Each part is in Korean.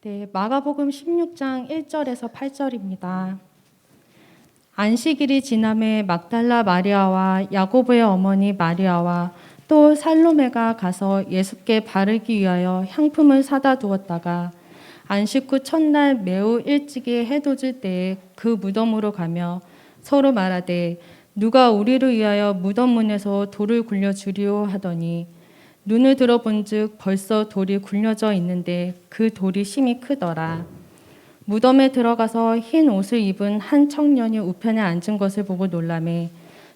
네, 마가복음 16장 1절에서 8절입니다. 안식일이 지남에 막달라 마리아와 야고보의 어머니 마리아와 또 살로메가 가서 예수께 바르기 위하여 향품을 사다 두었다가 안식 후 첫날 매우 일찍이 해돋을 때에 그 무덤으로 가며 서로 말하되 누가 우리를 위하여 무덤 문에서 돌을 굴려 주리오 하더니 눈을 들어본즉 벌써 돌이 굴려져 있는데 그 돌이 심히 크더라. 무덤에 들어가서 흰 옷을 입은 한 청년이 우편에 앉은 것을 보고 놀라매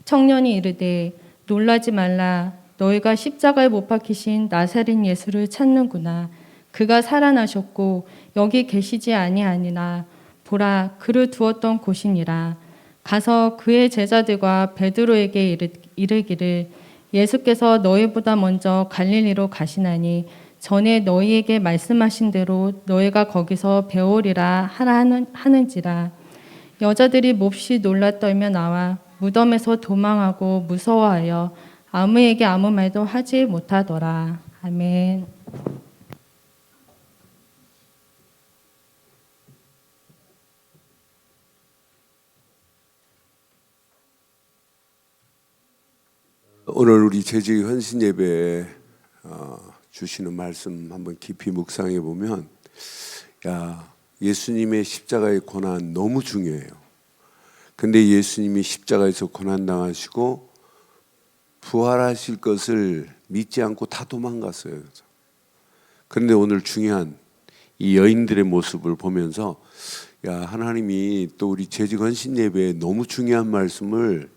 청년이 이르되 놀라지 말라. 너희가 십자가에 못 박히신 나사렛 예수를 찾는구나. 그가 살아나셨고 여기 계시지 아니하니라. 보라, 그를 두었던 곳이니라. 가서 그의 제자들과 베드로에게 이르기를 예수께서 너희보다 먼저 갈릴리로 가시나니 전에 너희에게 말씀하신 대로 너희가 거기서 배우리라 하라 하는지라. 여자들이 몹시 놀라 떨며 나와 무덤에서 도망하고 무서워하여 아무에게 아무 말도 하지 못하더라. 아멘. 오늘 우리 재직 헌신 예배에 주시는 말씀 한번 깊이 묵상해 보면, 예수님의 십자가의 고난 너무 중요해요. 근데 예수님이 십자가에서 고난 당하시고 부활하실 것을 믿지 않고 다 도망갔어요. 그런데 오늘 중요한 이 여인들의 모습을 보면서 하나님이 또 우리 재직 헌신 예배에 너무 중요한 말씀을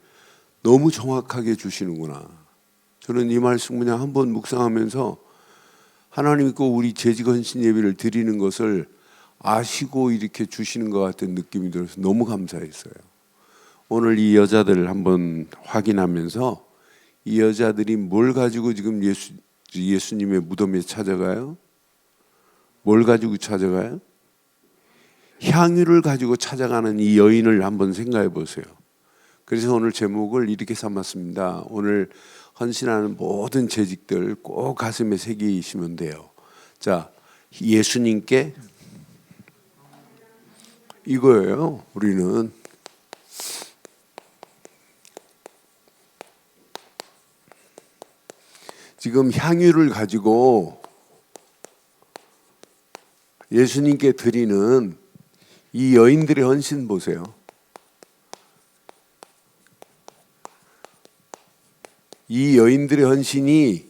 너무 정확하게 주시는구나. 저는 이 말씀 그냥 한번 묵상하면서 하나님이 꼭 우리 재직 헌신 예배를 드리는 것을 아시고 이렇게 주시는 것 같은 느낌이 들어서 너무 감사했어요. 오늘 이 여자들을 한번 확인하면서 이 여자들이 뭘 가지고 지금 예수님의 무덤에 찾아가요? 뭘 가지고 찾아가요? 향유를 가지고 찾아가는 이 여인을 한번 생각해 보세요. 그래서 오늘 제목을 이렇게 삼았습니다. 오늘 헌신하는 모든 재직들 꼭 가슴에 새기시면 돼요. 자, 예수님께 이거예요. 우리는 지금 향유를 가지고 예수님께 드리는 이 여인들의 헌신 보세요. 이 여인들의 헌신이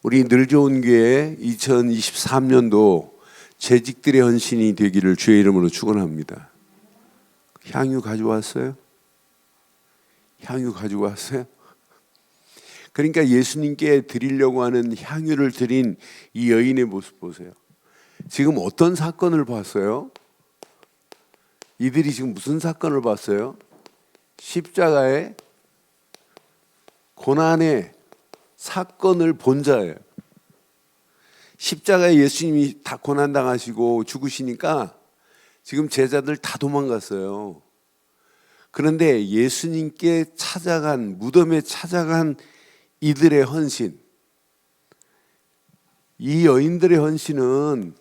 우리 늘좋은교회 2023년도 재직들의 헌신이 되기를 주의 이름으로 축원합니다. 향유 가져왔어요? 향유 가지고 왔어요? 그러니까 예수님께 드리려고 하는 향유를 드린 이 여인의 모습 보세요. 지금 어떤 사건을 봤어요? 이들이 지금 무슨 사건을 봤어요? 십자가의 고난의 사건을 본 자예요. 십자가에 예수님이 다 고난당하시고 죽으시니까 지금 제자들 다 도망갔어요. 그런데 예수님께 찾아간, 무덤에 찾아간 이들의 헌신, 이 여인들의 헌신은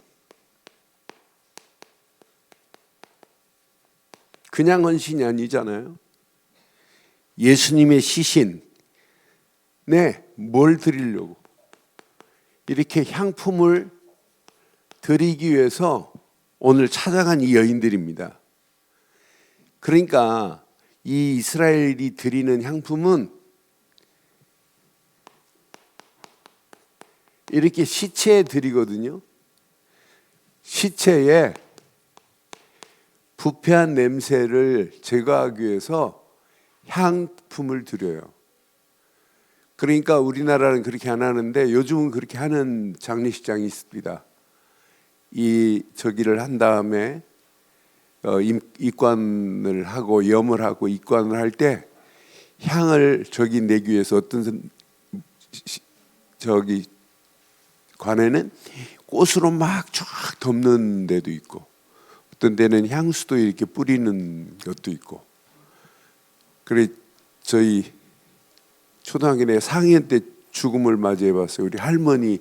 그냥 헌신이 아니잖아요. 예수님의 시신, 뭘 드리려고 이렇게 향품을 드리기 위해서 오늘 찾아간 이 여인들입니다. 그러니까 이 이스라엘이 드리는 향품은 이렇게 시체에 드리거든요. 시체에 부패한 냄새를 제거하기 위해서 향품을 드려요. 그러니까 우리나라는 그렇게 안 하는데 요즘은 그렇게 하는 장례식장이 있습니다. 저기를 한 다음에 입관을 하고 염을 하고 입관을 할 때 향을 저기 내기 위해서 어떤 저기 관에는 꽃으로 막 쫙 덮는 데도 있고 어떤 데는 향수도 이렇게 뿌리는 것도 있고. 그래 저희 초등학교 내 4학년 때 죽음을 맞이해 봤어요. 우리 할머니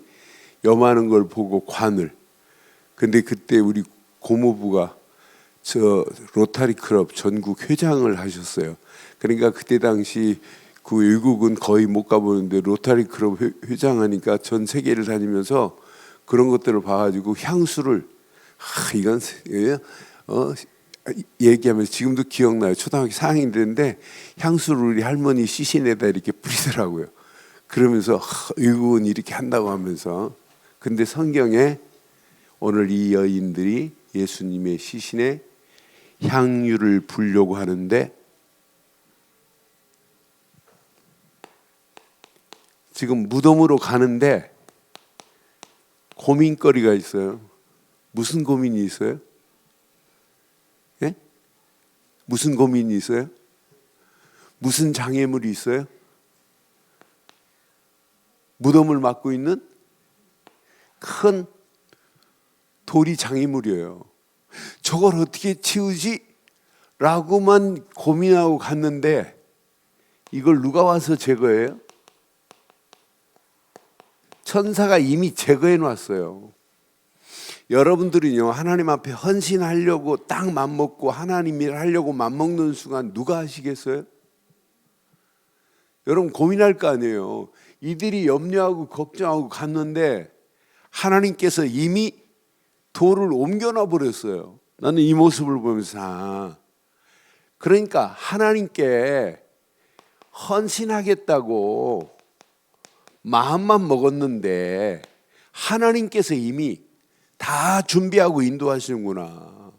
염하는 걸 보고 관을. 근데 그때 우리 고모부가 저 로타리 클럽 전국 회장을 하셨어요. 그러니까 그때 당시 그 외국은 거의 못 가보는데 로타리 클럽 회장하니까 전 세계를 다니면서 그런 것들을 봐가지고 향수를 이건 얘기하면서 지금도 기억나요. 초등학교 4학년 됐는데 향수를 우리 할머니 시신에다 이렇게 뿌리더라고요. 그러면서 외국은 이렇게 한다고 하면서. 근데 성경에 오늘 이 여인들이 예수님의 시신에 향유를 부려고 하는데 지금 무덤으로 가는데 고민거리가 있어요. 무슨 고민이 있어요? 예? 무슨 고민이 있어요? 무슨 장애물이 있어요? 무덤을 막고 있는 큰 돌이 장애물이에요. 저걸 어떻게 치우지? 라고만 고민하고 갔는데 이걸 누가 와서 제거해요? 천사가 이미 제거해 놨어요. 여러분들은요, 하나님 앞에 헌신하려고 딱 맘먹고 하나님 일 하려고 맘먹는 순간 누가 하시겠어요? 여러분 고민할 거 아니에요. 이들이 염려하고 걱정하고 갔는데 하나님께서 이미 돌을 옮겨놔 버렸어요. 나는 이 모습을 보면서 그러니까 하나님께 헌신하겠다고 마음만 먹었는데 하나님께서 이미 다 준비하고 인도하시는구나.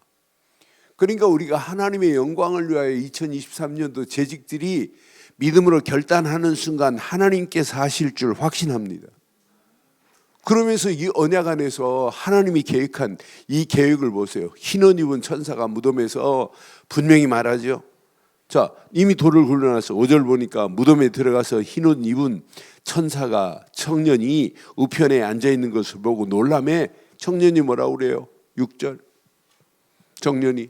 그러니까 우리가 하나님의 영광을 위하여 2023년도 재직들이 믿음으로 결단하는 순간 하나님께서 하실 줄 확신합니다. 그러면서 이 언약 안에서 하나님이 계획한 이 계획을 보세요. 흰 옷 입은 천사가 무덤에서 분명히 말하죠. 자, 이미 돌을 굴려놨어. 5절 보니까 무덤에 들어가서 흰 옷 입은 천사가 청년이 우편에 앉아있는 것을 보고 놀라매. 청년이 뭐라고 그래요? 6절 청년이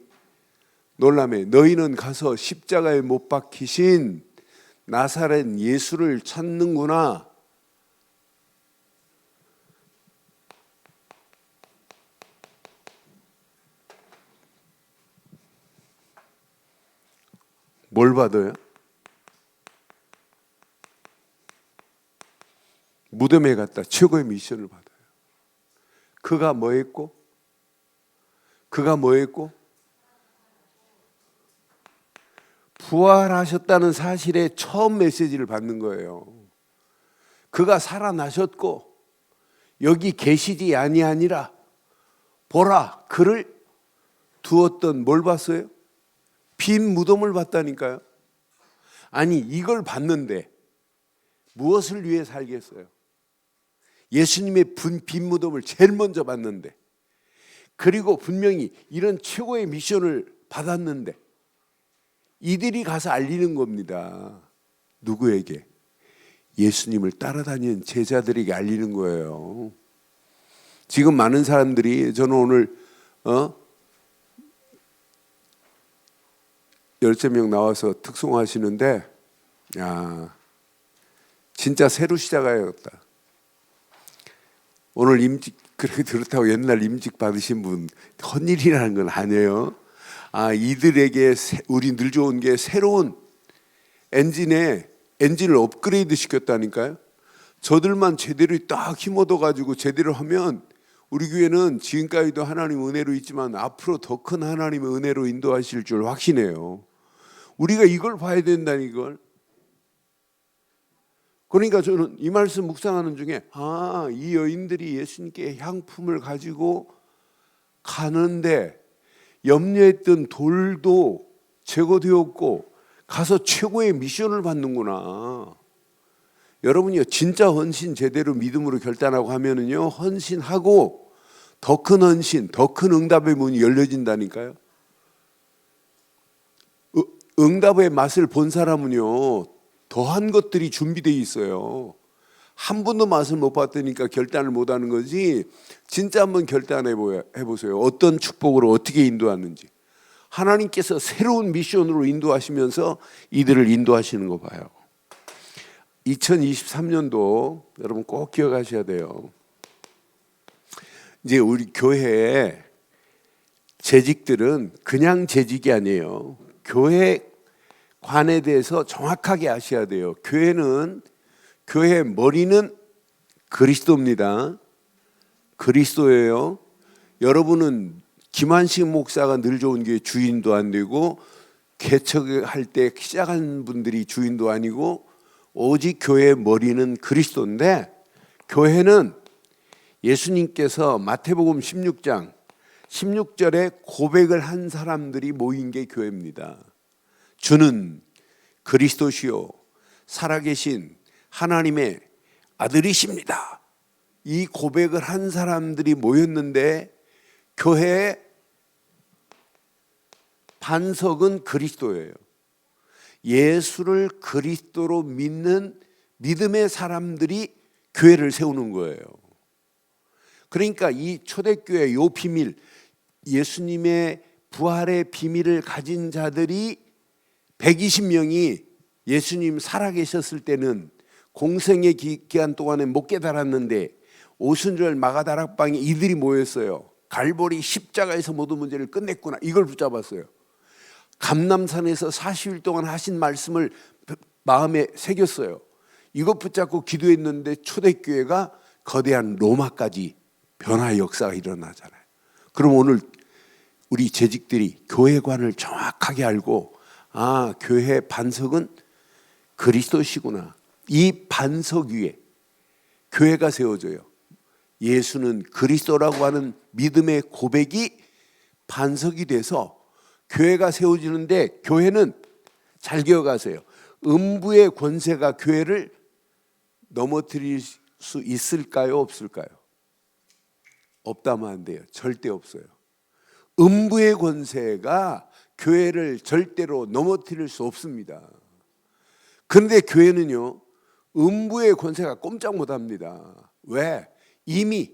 놀라매 너희는 가서 십자가에 못 박히신 나사렛 예수를 찾는구나. 뭘 받아요? 무덤에 갔다 최고의 미션을 받아요. 그가 뭐 했고? 부활하셨다는 사실에 처음 메시지를 받는 거예요. 그가 살아나셨고 여기 계시지 아니하니라. 보라, 그를 두었던 뭘 봤어요? 빈 무덤을 봤다니까요. 아니 이걸 봤는데 무엇을 위해 살겠어요? 예수님의 빈 무덤을 제일 먼저 봤는데, 그리고 분명히 이런 최고의 미션을 받았는데 이들이 가서 알리는 겁니다. 누구에게? 예수님을 따라다니는 제자들에게 알리는 거예요. 지금 많은 사람들이 저는 오늘 13명 나와서 특송하시는데 야, 진짜 새로 시작해야겠다. 오늘 임직 그렇게 그렇다고 옛날 임직 받으신 분 헛일이라는 건 아니에요. 이들에게 우리 늘 좋은 게 새로운 엔진을 업그레이드 시켰다니까요. 저들만 제대로 딱 힘얻어 가지고 제대로 하면 우리 교회는 지금까지도 하나님 은혜로 있지만 앞으로 더 큰 하나님의 은혜로 인도하실 줄 확신해요. 우리가 이걸 봐야 된다는 이걸. 그러니까 저는 이 말씀 묵상하는 중에 이 여인들이 예수님께 향품을 가지고 가는데 염려했던 돌도 제거되었고 가서 최고의 미션을 받는구나. 여러분이요 진짜 헌신 제대로 믿음으로 결단하고 하면은요 헌신하고 더 큰 헌신, 더 큰 응답의 문이 열려진다니까요. 응답의 맛을 본 사람은요 더한 것들이 준비되어 있어요. 한 번도 맛을 못 봤다니까 결단을 못 하는 거지. 진짜 한번 결단해 보세요. 어떤 축복으로 어떻게 인도하는지. 하나님께서 새로운 미션으로 인도하시면서 이들을 인도하시는 거 봐요. 2023년도 여러분 꼭 기억하셔야 돼요. 이제 우리 교회에 재직들은 그냥 재직이 아니에요. 교회 관에 대해서 정확하게 아셔야 돼요. 교회의 머리는 그리스도입니다. 그리스도예요. 여러분은 김한식 목사가 늘 좋은 교회 주인도 안 되고 개척할 때 시작한 분들이 주인도 아니고 오직 교회의 머리는 그리스도인데, 교회는 예수님께서 마태복음 16장 16절에 고백을 한 사람들이 모인 게 교회입니다. 주는 그리스도시요 살아계신 하나님의 아들이십니다. 이 고백을 한 사람들이 모였는데, 교회의 반석은 그리스도예요. 예수를 그리스도로 믿는 믿음의 사람들이 교회를 세우는 거예요. 그러니까 이 초대교회 요 비밀, 예수님의 부활의 비밀을 가진 자들이 120명이 예수님 살아계셨을 때는 공생의 기간 동안에 못 깨달았는데, 오순절 마가다락방에 이들이 모였어요. 갈보리 십자가에서 모든 문제를 끝냈구나, 이걸 붙잡았어요. 감람산에서 40일 동안 하신 말씀을 마음에 새겼어요. 이것 붙잡고 기도했는데 초대교회가 거대한 로마까지 변화의 역사가 일어나잖아요. 그럼 오늘 우리 재직들이 교회관을 정확하게 알고, 아, 교회의 반석은 그리스도시구나. 이 반석 위에 교회가 세워져요. 예수는 그리스도라고 하는 믿음의 고백이 반석이 돼서 교회가 세워지는데, 교회는 잘 기억하세요. 음부의 권세가 교회를 넘어뜨릴 수 있을까요? 없을까요? 없다면 안 돼요. 절대 없어요. 음부의 권세가 교회를 절대로 넘어뜨릴 수 없습니다. 그런데 교회는요, 음부의 권세가 꼼짝 못합니다. 왜? 이미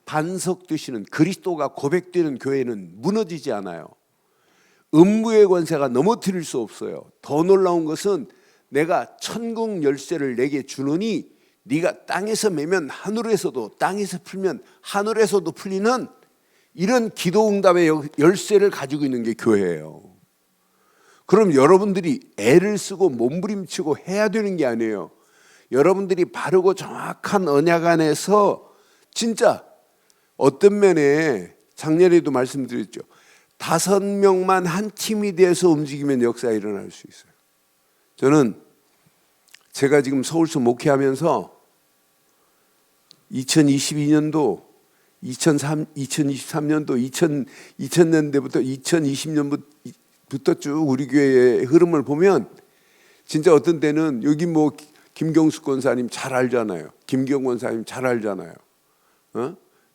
반석 되시는 그리스도가 고백되는 교회는 무너지지 않아요. 음부의 권세가 넘어뜨릴 수 없어요. 더 놀라운 것은 내가 천국 열쇠를 내게 주노니 네가 땅에서 매면 하늘에서도, 땅에서 풀면 하늘에서도 풀리는 이런 기도응답의 열쇠를 가지고 있는 게 교회예요. 그럼 여러분들이 애를 쓰고 몸부림치고 해야 되는 게 아니에요. 여러분들이 바르고 정확한 언약 안에서 진짜 어떤 면에 작년에도 말씀드렸죠. 5명만 한 팀이 돼서 움직이면 역사가 일어날 수 있어요. 저는 제가 지금 서울서 목회하면서 2022년도, 2023년도, 2000년대부터 2020년부터 쭉 우리 교회의 흐름을 보면 진짜 어떤 때는 여기 뭐 김경숙 권사님 잘 알잖아요. 김경 권사님 잘 알잖아요.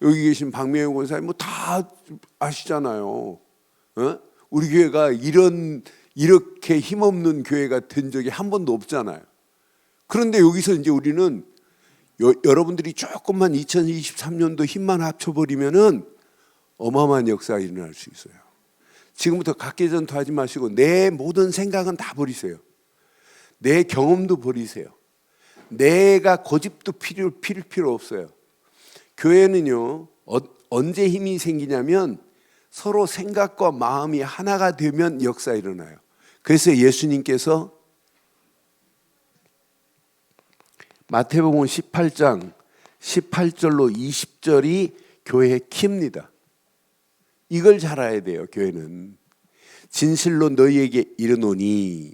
여기 계신 박명현 권사님 뭐 다 아시잖아요. 우리 교회가 이렇게 힘없는 교회가 된 적이 한 번도 없잖아요. 그런데 여기서 이제 우리는 여러분들이 조금만 2023년도 힘만 합쳐버리면은 어마어마한 역사가 일어날 수 있어요. 지금부터 각계전투 하지 마시고 내 모든 생각은 다 버리세요. 내 경험도 버리세요. 내가 고집도 필요 없어요. 교회는요, 언제 힘이 생기냐면 서로 생각과 마음이 하나가 되면 역사가 일어나요. 그래서 예수님께서 마태복음 18장 18절로 20절이 교회의 키입니다. 이걸 잘 알아야 돼요. 교회는 진실로 너희에게 이르노니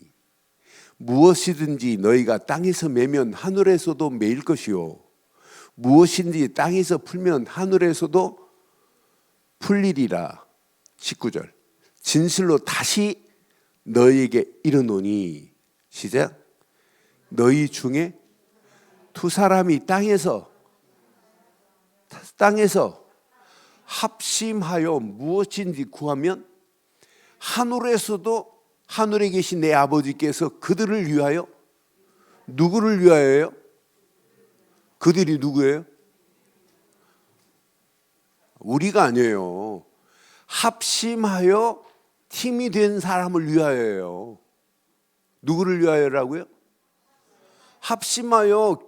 무엇이든지 너희가 땅에서 매면 하늘에서도 매일 것이요 무엇인지 땅에서 풀면 하늘에서도 풀리리라. 19절 진실로 다시 너희에게 이르노니, 시작, 너희 중에 두 사람이 땅에서 합심하여 무엇인지 구하면 하늘에서도, 하늘에 계신 내 아버지께서 그들을 위하여, 누구를 위하여요? 그들이 누구예요? 우리가 아니에요. 합심하여 팀이 된 사람을 위하여요. 누구를 위하여라고요? 합심하여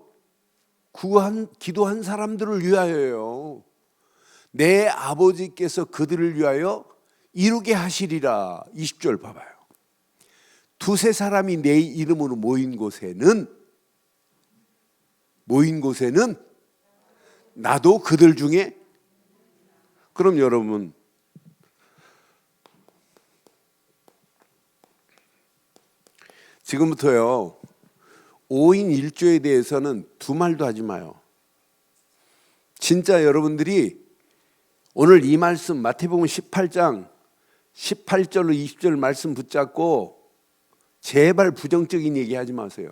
기도한 사람들을 위하여요. 내 아버지께서 그들을 위하여 이루게 하시리라. 20절 봐봐요. 두세 사람이 내 이름으로 모인 곳에는 나도 그들 중에. 그럼 여러분, 지금부터요 5인 1조에 대해서는 두 말도 하지 마요. 진짜 여러분들이 오늘 이 말씀 마태복음 18장 18절로 20절 말씀 붙잡고 제발 부정적인 얘기 하지 마세요.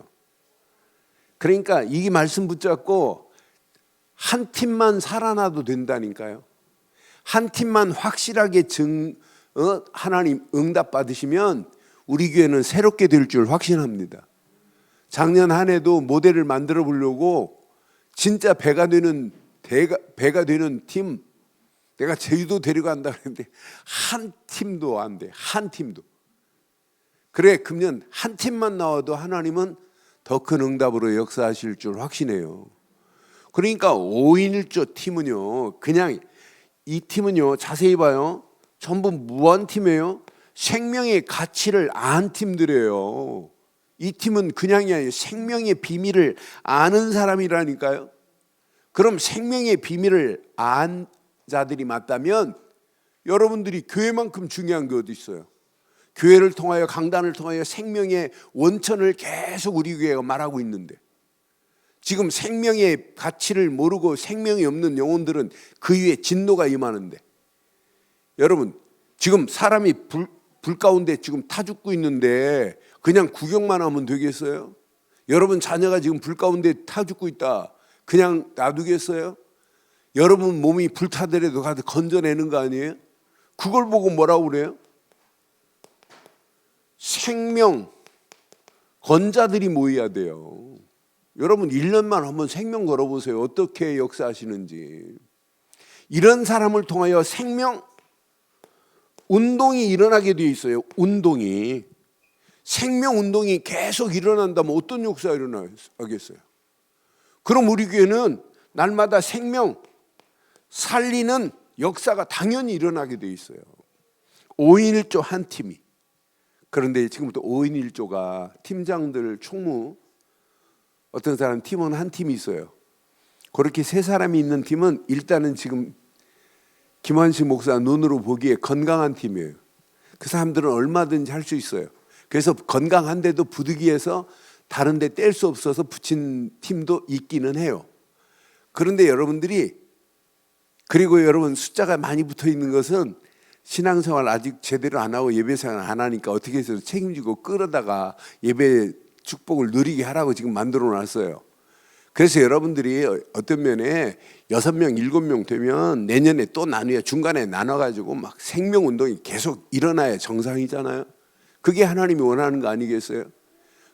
그러니까 이 말씀 붙잡고 한 팀만 살아나도 된다니까요. 한 팀만 확실하게 하나님 응답 받으시면 우리 교회는 새롭게 될 줄 확신합니다. 작년 한 해도 모델을 만들어 보려고 진짜 배가 되는 팀, 내가 제주도 데려간다 그랬는데 한 팀도 안 돼. 한 팀도. 그래, 그러면 한 팀만 나와도 하나님은 더 큰 응답으로 역사하실 줄 확신해요. 그러니까 5인 1조 팀은요, 그냥 이 팀은요, 자세히 봐요. 전부 무한팀이에요. 생명의 가치를 안 팀들이에요. 이 팀은 그냥이 아니에요. 생명의 비밀을 아는 사람이라니까요. 그럼 생명의 비밀을 안 자들이 맞다면 여러분들이 교회만큼 중요한 게 어디 있어요? 교회를 통하여, 강단을 통하여 생명의 원천을 계속 우리 교회가 말하고 있는데, 지금 생명의 가치를 모르고 생명이 없는 영혼들은 그 위에 진노가 임하는데, 여러분 지금 사람이 불 가운데 지금 타 죽고 있는데 그냥 구경만 하면 되겠어요? 여러분 자녀가 지금 불 가운데 타 죽고 있다, 그냥 놔두겠어요? 여러분 몸이 불타더라도 가서 건져내는 거 아니에요? 그걸 보고 뭐라고 그래요? 생명 건자들이 모여야 돼요. 여러분 1년만 한번 생명 걸어보세요. 어떻게 역사하시는지. 이런 사람을 통하여 생명 운동이 일어나게 되어 있어요. 운동이. 생명 운동이 계속 일어난다면 어떤 역사가 일어나겠어요? 그럼 우리 교회는 날마다 생명 살리는 역사가 당연히 일어나게 되어 있어요. 5인 1조 한 팀이. 그런데 지금부터 5인 1조가 팀장들, 총무, 어떤 사람 팀원 한 팀이 있어요. 그렇게 세 사람이 있는 팀은 일단은 지금 김환식 목사 눈으로 보기에 건강한 팀이에요. 그 사람들은 얼마든지 할 수 있어요. 그래서 건강한데도 부득이해서 다른 데 뗄 수 없어서 붙인 팀도 있기는 해요. 그런데 여러분들이, 그리고 여러분 숫자가 많이 붙어 있는 것은 신앙생활 아직 제대로 안 하고 예배생활 안 하니까 어떻게 해서 책임지고 끌어다가 예배 축복을 누리게 하라고 지금 만들어 놨어요. 그래서 여러분들이 어떤 면에 6명, 7명 되면 내년에 또 나누어야, 중간에 나눠가지고 막 생명운동이 계속 일어나야 정상이잖아요. 그게 하나님이 원하는 거 아니겠어요?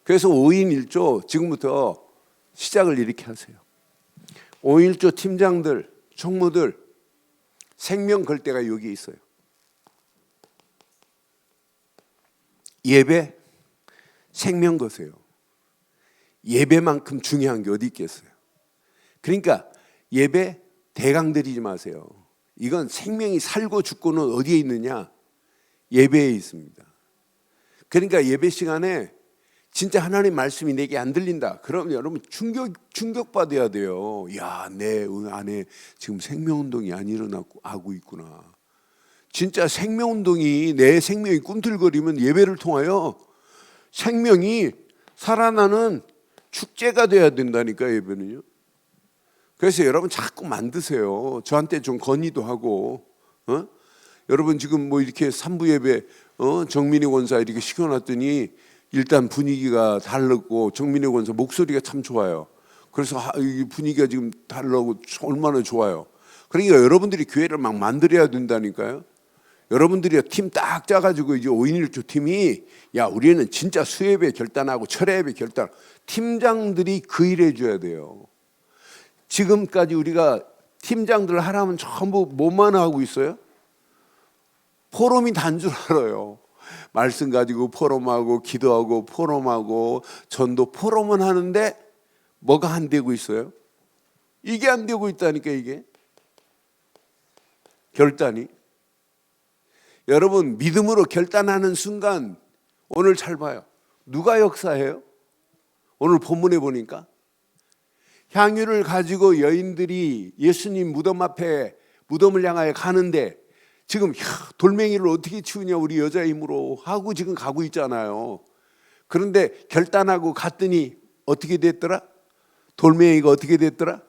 그래서 5인 1조 지금부터 시작을 이렇게 하세요. 5인 1조 팀장들, 총무들, 생명 걸 때가 여기 있어요. 예배, 생명 거세요. 예배만큼 중요한 게 어디 있겠어요? 그러니까 예배 대강 드리지 마세요. 이건 생명이 살고 죽고는 어디에 있느냐? 예배에 있습니다. 그러니까 예배 시간에 진짜 하나님 말씀이 내게 안 들린다, 그러면 여러분 충격받아야 돼요. 야, 내 안에 지금 생명운동이 안 일어나고 하고 있구나. 진짜 생명운동이, 내 생명이 꿈틀거리면 예배를 통하여 생명이 살아나는 축제가 돼야 된다니까, 예배는요. 그래서 여러분 자꾸 만드세요. 저한테 좀 건의도 하고, 여러분 지금 뭐 이렇게 3부 예배, 정민희 권사 이렇게 시켜놨더니 일단 분위기가 다르고, 정민희 권사 목소리가 참 좋아요. 그래서 이 분위기가 지금 다르고 얼마나 좋아요. 그러니까 여러분들이 교회를 막 만들어야 된다니까요. 여러분들이 팀 딱 짜가지고 이제 5인 1조 팀이, 야, 우리는 진짜 수예배 결단하고 철야예배 결단, 팀장들이 그 일 해줘야 돼요. 지금까지 우리가 팀장들 하라면 전부 뭐만 하고 있어요? 포럼이 단 줄 알아요. 말씀 가지고 포럼하고, 기도하고, 포럼하고, 전도 포럼은 하는데 뭐가 안 되고 있어요? 이게 안 되고 있다니까, 이게 결단이. 여러분 믿음으로 결단하는 순간 오늘 잘 봐요. 누가 역사해요? 오늘 본문에 보니까 향유를 가지고 여인들이 예수님 무덤 앞에 무덤을 향하여 가는데 지금 돌멩이를 어떻게 치우냐 우리 여자 힘으로 하고 지금 가고 있잖아요. 그런데 결단하고 갔더니 어떻게 됐더라? 돌멩이가 어떻게 됐더라?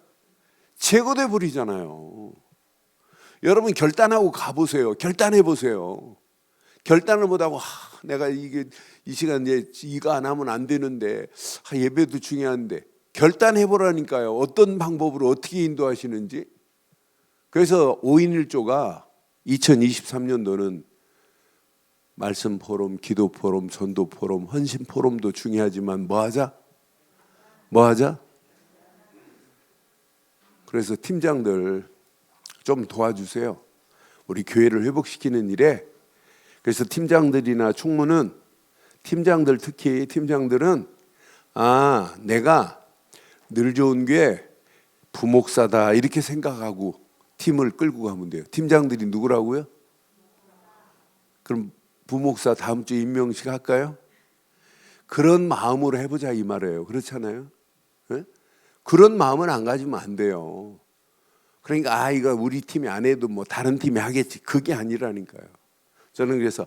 제거돼 버리잖아요. 여러분 결단하고 가보세요. 결단해 보세요. 결단을 못하고 내가 이게 이 시간 이거 안 하면 안 되는데 예배도 중요한데 결단해 보라니까요. 어떤 방법으로 어떻게 인도하시는지. 그래서 5인 1조가 2023년도는 말씀 포럼, 기도 포럼, 전도 포럼, 헌신 포럼도 중요하지만 뭐 하자? 뭐 하자? 그래서 팀장들 좀 도와주세요. 우리 교회를 회복시키는 일에. 그래서 팀장들이나 총무는 팀장들 특히 팀장들은 내가 늘 좋은 게 부목사다 이렇게 생각하고 팀을 끌고 가면 돼요. 팀장들이 누구라고요? 그럼 부목사 다음 주에 임명식 할까요? 그런 마음으로 해보자 이 말이에요. 그렇잖아요. 네? 그런 마음은 안 가지면 안 돼요. 그러니까 이거 우리 팀이 안 해도 뭐 다른 팀이 하겠지. 그게 아니라니까요. 저는 그래서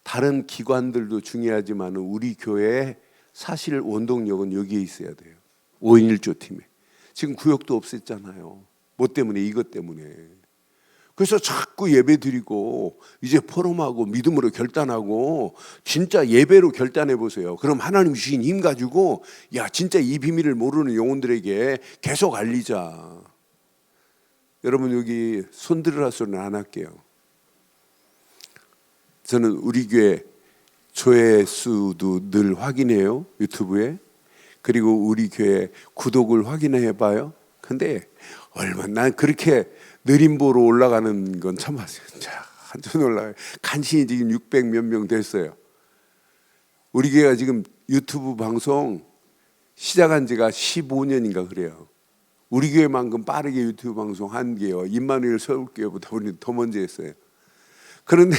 다른 기관들도 중요하지만 우리 교회의 사실 원동력은 여기에 있어야 돼요. 5인 1조 팀에. 지금 구역도 없앴잖아요. 뭐 때문에? 이것 때문에. 그래서 자꾸 예배 드리고 이제 포럼하고 믿음으로 결단하고 진짜 예배로 결단해 보세요. 그럼 하나님 주신 힘 가지고 진짜 이 비밀을 모르는 영혼들에게 계속 알리자. 여러분 여기 손들으라 소리는 안 할게요. 저는 우리 교회 조회수도 늘 확인해요. 유튜브에. 그리고 우리 교회 구독을 확인해 봐요. 근데 난 그렇게 느림보로 올라가는 건 처음 봤어요. 한참 올라가요. 간신히 지금 600 몇 명 됐어요. 우리 교회가 지금 유튜브 방송 시작한 지가 15년인가 그래요. 우리 교회만큼 빠르게 유튜브 방송 한 게요. 임마누엘 서울교회보다 우리는 더 먼저 했어요. 그런데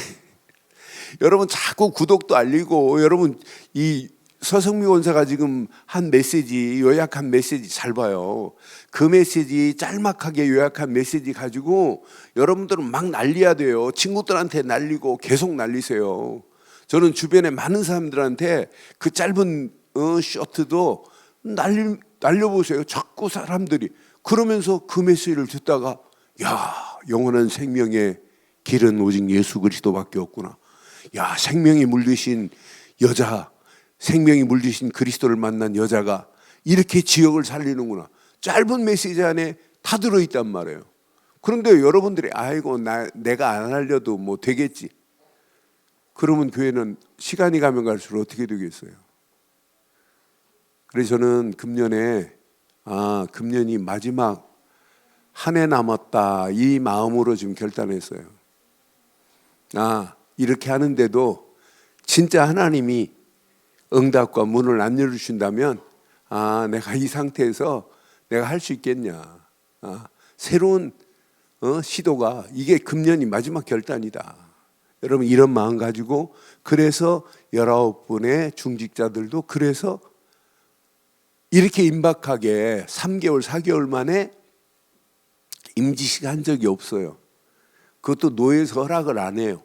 여러분 자꾸 구독도 알리고 여러분 이 서성미 원사가 지금 한 메시지 요약한 메시지 잘 봐요. 그 메시지 짤막하게 요약한 메시지 가지고 여러분들은 막 날려야 돼요. 친구들한테 날리고 계속 날리세요. 저는 주변에 많은 사람들한테 그 짧은 쇼트도 날려보세요. 자꾸 사람들이 그러면서 그 메시지를 듣다가 영원한 생명의 길은 오직 예수 그리스도밖에 없구나. 생명이 물드신 여자, 생명이 물드신 그리스도를 만난 여자가 이렇게 지역을 살리는구나. 짧은 메시지 안에 다 들어있단 말이에요. 그런데 여러분들이 내가 안 알려도 뭐 되겠지. 그러면 교회는 시간이 가면 갈수록 어떻게 되겠어요? 그래서 저는 금년에 금년이 마지막 한 해 남았다 이 마음으로 지금 결단했어요. 이렇게 하는데도 진짜 하나님이 응답과 문을 안 열어주신다면 내가 이 상태에서 내가 할 수 있겠냐. 새로운 시도가 이게 금년이 마지막 결단이다. 여러분 이런 마음 가지고 그래서 19분의 중직자들도 그래서 이렇게 임박하게 3개월 4개월 만에 임지식 한 적이 없어요. 그것도 노예에서 허락을 안 해요.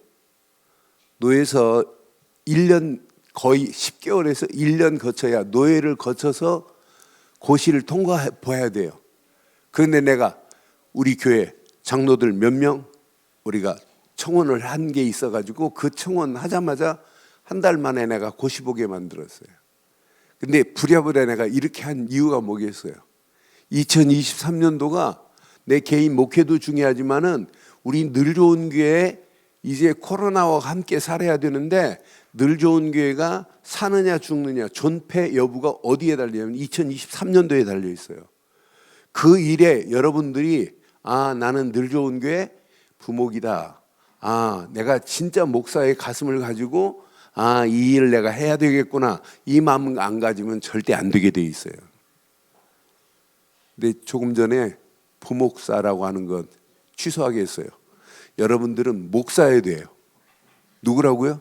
노예에서 1년 거의 10개월에서 1년 거쳐야 노예를 거쳐서 고시를 통과해 봐야 돼요. 그런데 내가 우리 교회 장로들 몇 명 우리가 청원을 한 게 있어가지고 그 청원 하자마자 한 달 만에 내가 고시 보게 만들었어요. 근데 부랴부랴 내가 이렇게 한 이유가 뭐겠어요? 2023년도가 내 개인 목회도 중요하지만은 우리 늘 좋은 교회 이제 코로나와 함께 살아야 되는데 늘 좋은 교회가 사느냐 죽느냐 존폐 여부가 어디에 달리냐면 2023년도에 달려 있어요. 그 일에 여러분들이 나는 늘 좋은 교회 부목이다. 내가 진짜 목사의 가슴을 가지고 이 일을 내가 해야 되겠구나. 이 마음 안 가지면 절대 안 되게 돼 있어요. 근데 조금 전에 부목사라고 하는 건 취소하겠어요. 여러분들은 목사여야 돼요. 누구라고요?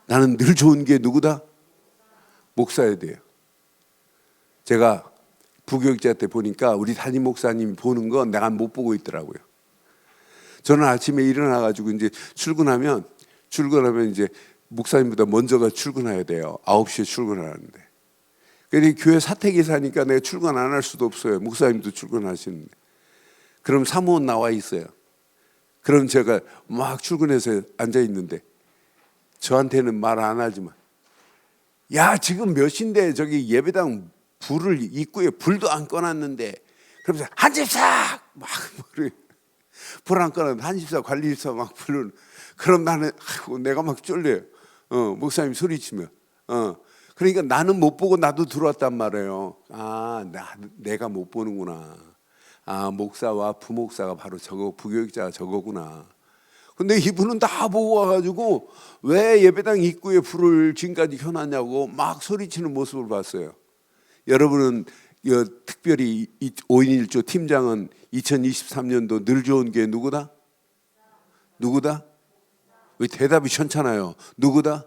나는 늘 좋은 게 누구다? 목사여야 돼요. 제가 부교육자 때 보니까 우리 담임 목사님이 보는 건 내가 못 보고 있더라고요. 저는 아침에 일어나가지고 이제 출근하면 이제 목사님보다 먼저가 출근해야 돼요. 9시에 출근하는데. 근데 교회 사택이사니까 내가 출근 안 할 수도 없어요. 목사님도 출근하시는데. 그럼 사무원 나와 있어요. 그럼 제가 막 출근해서 앉아 있는데 저한테는 말 안 하지만, 야, 지금 몇 시인데 저기 예배당 불을 입구에 불도 안 꺼놨는데, 그러면서 한집사 막 불 안 꺼놨는데 한집사 관리집사 막 부르는. 그럼 나는 아이고, 내가 막 쫄려요. 목사님 소리치면. 그러니까 나는 못 보고 나도 들어왔단 말이에요. 내가 못 보는구나. 목사와 부목사가 바로 저거, 부교육자가 저거구나. 근데 이분은 다 보고 와가지고 왜 예배당 입구에 불을 지금까지 켜놨냐고 막 소리치는 모습을 봤어요. 여러분은 특별히 5인 1조 팀장은 2023년도 늘 좋은 게 누구다? 누구다? 왜 대답이 현찮아요? 누구다?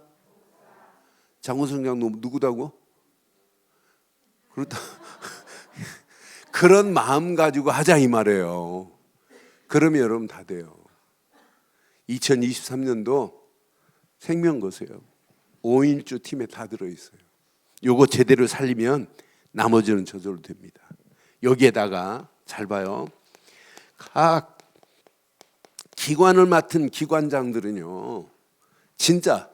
장훈성 장로 누구다고? 그렇다. 그런 마음 가지고 하자 이 말이에요. 그러면 여러분 다 돼요. 2023년도 생명 거세요. 5인 1조 팀에 다 들어있어요. 요거 제대로 살리면 나머지는 저절로 됩니다. 여기에다가 잘 봐요. 각 기관을 맡은 기관장들은요, 진짜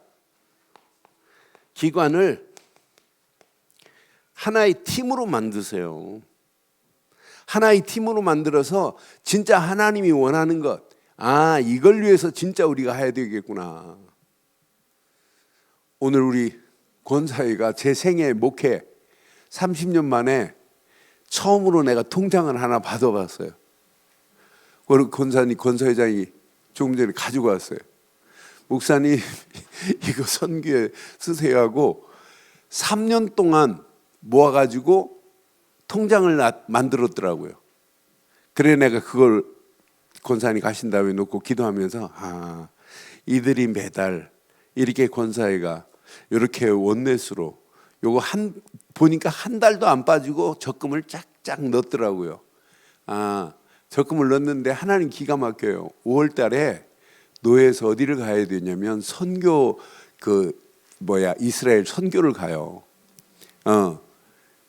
기관을 하나의 팀으로 만드세요. 하나의 팀으로 만들어서 진짜 하나님이 원하는 것, 이걸 위해서 진짜 우리가 해야 되겠구나. 오늘 우리 권사회가 제 생애 목회 30년 만에 처음으로 내가 통장을 하나 받아봤어요. 그리고 권사회장이 조금 전에 가지고 왔어요. 목사님 이거 선교에 쓰세요 하고 3년 동안 모아가지고 통장을 만들었더라고요. 그래 내가 그걸 권사님 가신 다음에 놓고 기도하면서 이들이 매달 이렇게 권사회가 이렇게 원넷으로 요거 보니까 한 달도 안 빠지고 적금을 쫙쫙 넣었더라고요. 적금을 넣었는데 하나님 기가 막혀요. 5월 달에 노예에서 어디를 가야 되냐면 선교 이스라엘 선교를 가요.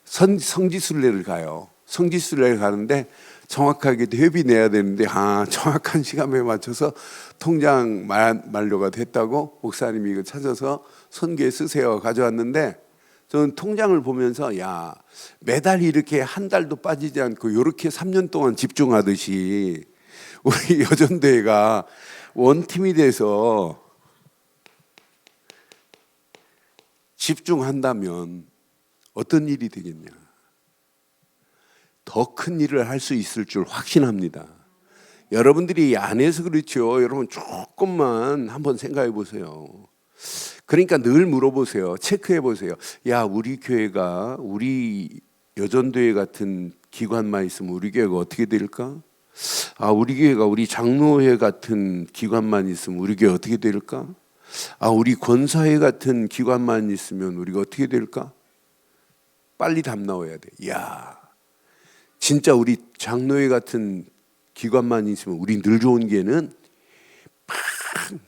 성지순례를 가요. 성지순례를 가는데 정확하게 회비 내야 되는데 정확한 시간에 맞춰서 통장 만료가 됐다고 목사님이 이거 찾아서 선교에 쓰세요 가져왔는데, 저는 통장을 보면서 매달 이렇게 한 달도 빠지지 않고 이렇게 3년 동안 집중하듯이 우리 여전대회가 원팀이 돼서 집중한다면 어떤 일이 되겠냐. 더 큰 일을 할 수 있을 줄 확신합니다. 여러분들이 안에서 그렇죠. 여러분 조금만 한번 생각해 보세요. 그러니까 늘 물어보세요. 체크해 보세요. 우리 교회가 우리 여전대회 같은 기관만 있으면 우리 교회가 어떻게 될까? 우리 교회가 우리 장로회 같은 기관만 있으면 우리 교회 어떻게 될까? 우리 권사회 같은 기관만 있으면 우리가 어떻게 될까? 빨리 답 나와야 돼. 진짜 우리 장로회 같은 기관만 있으면 우리 늘 좋은 게는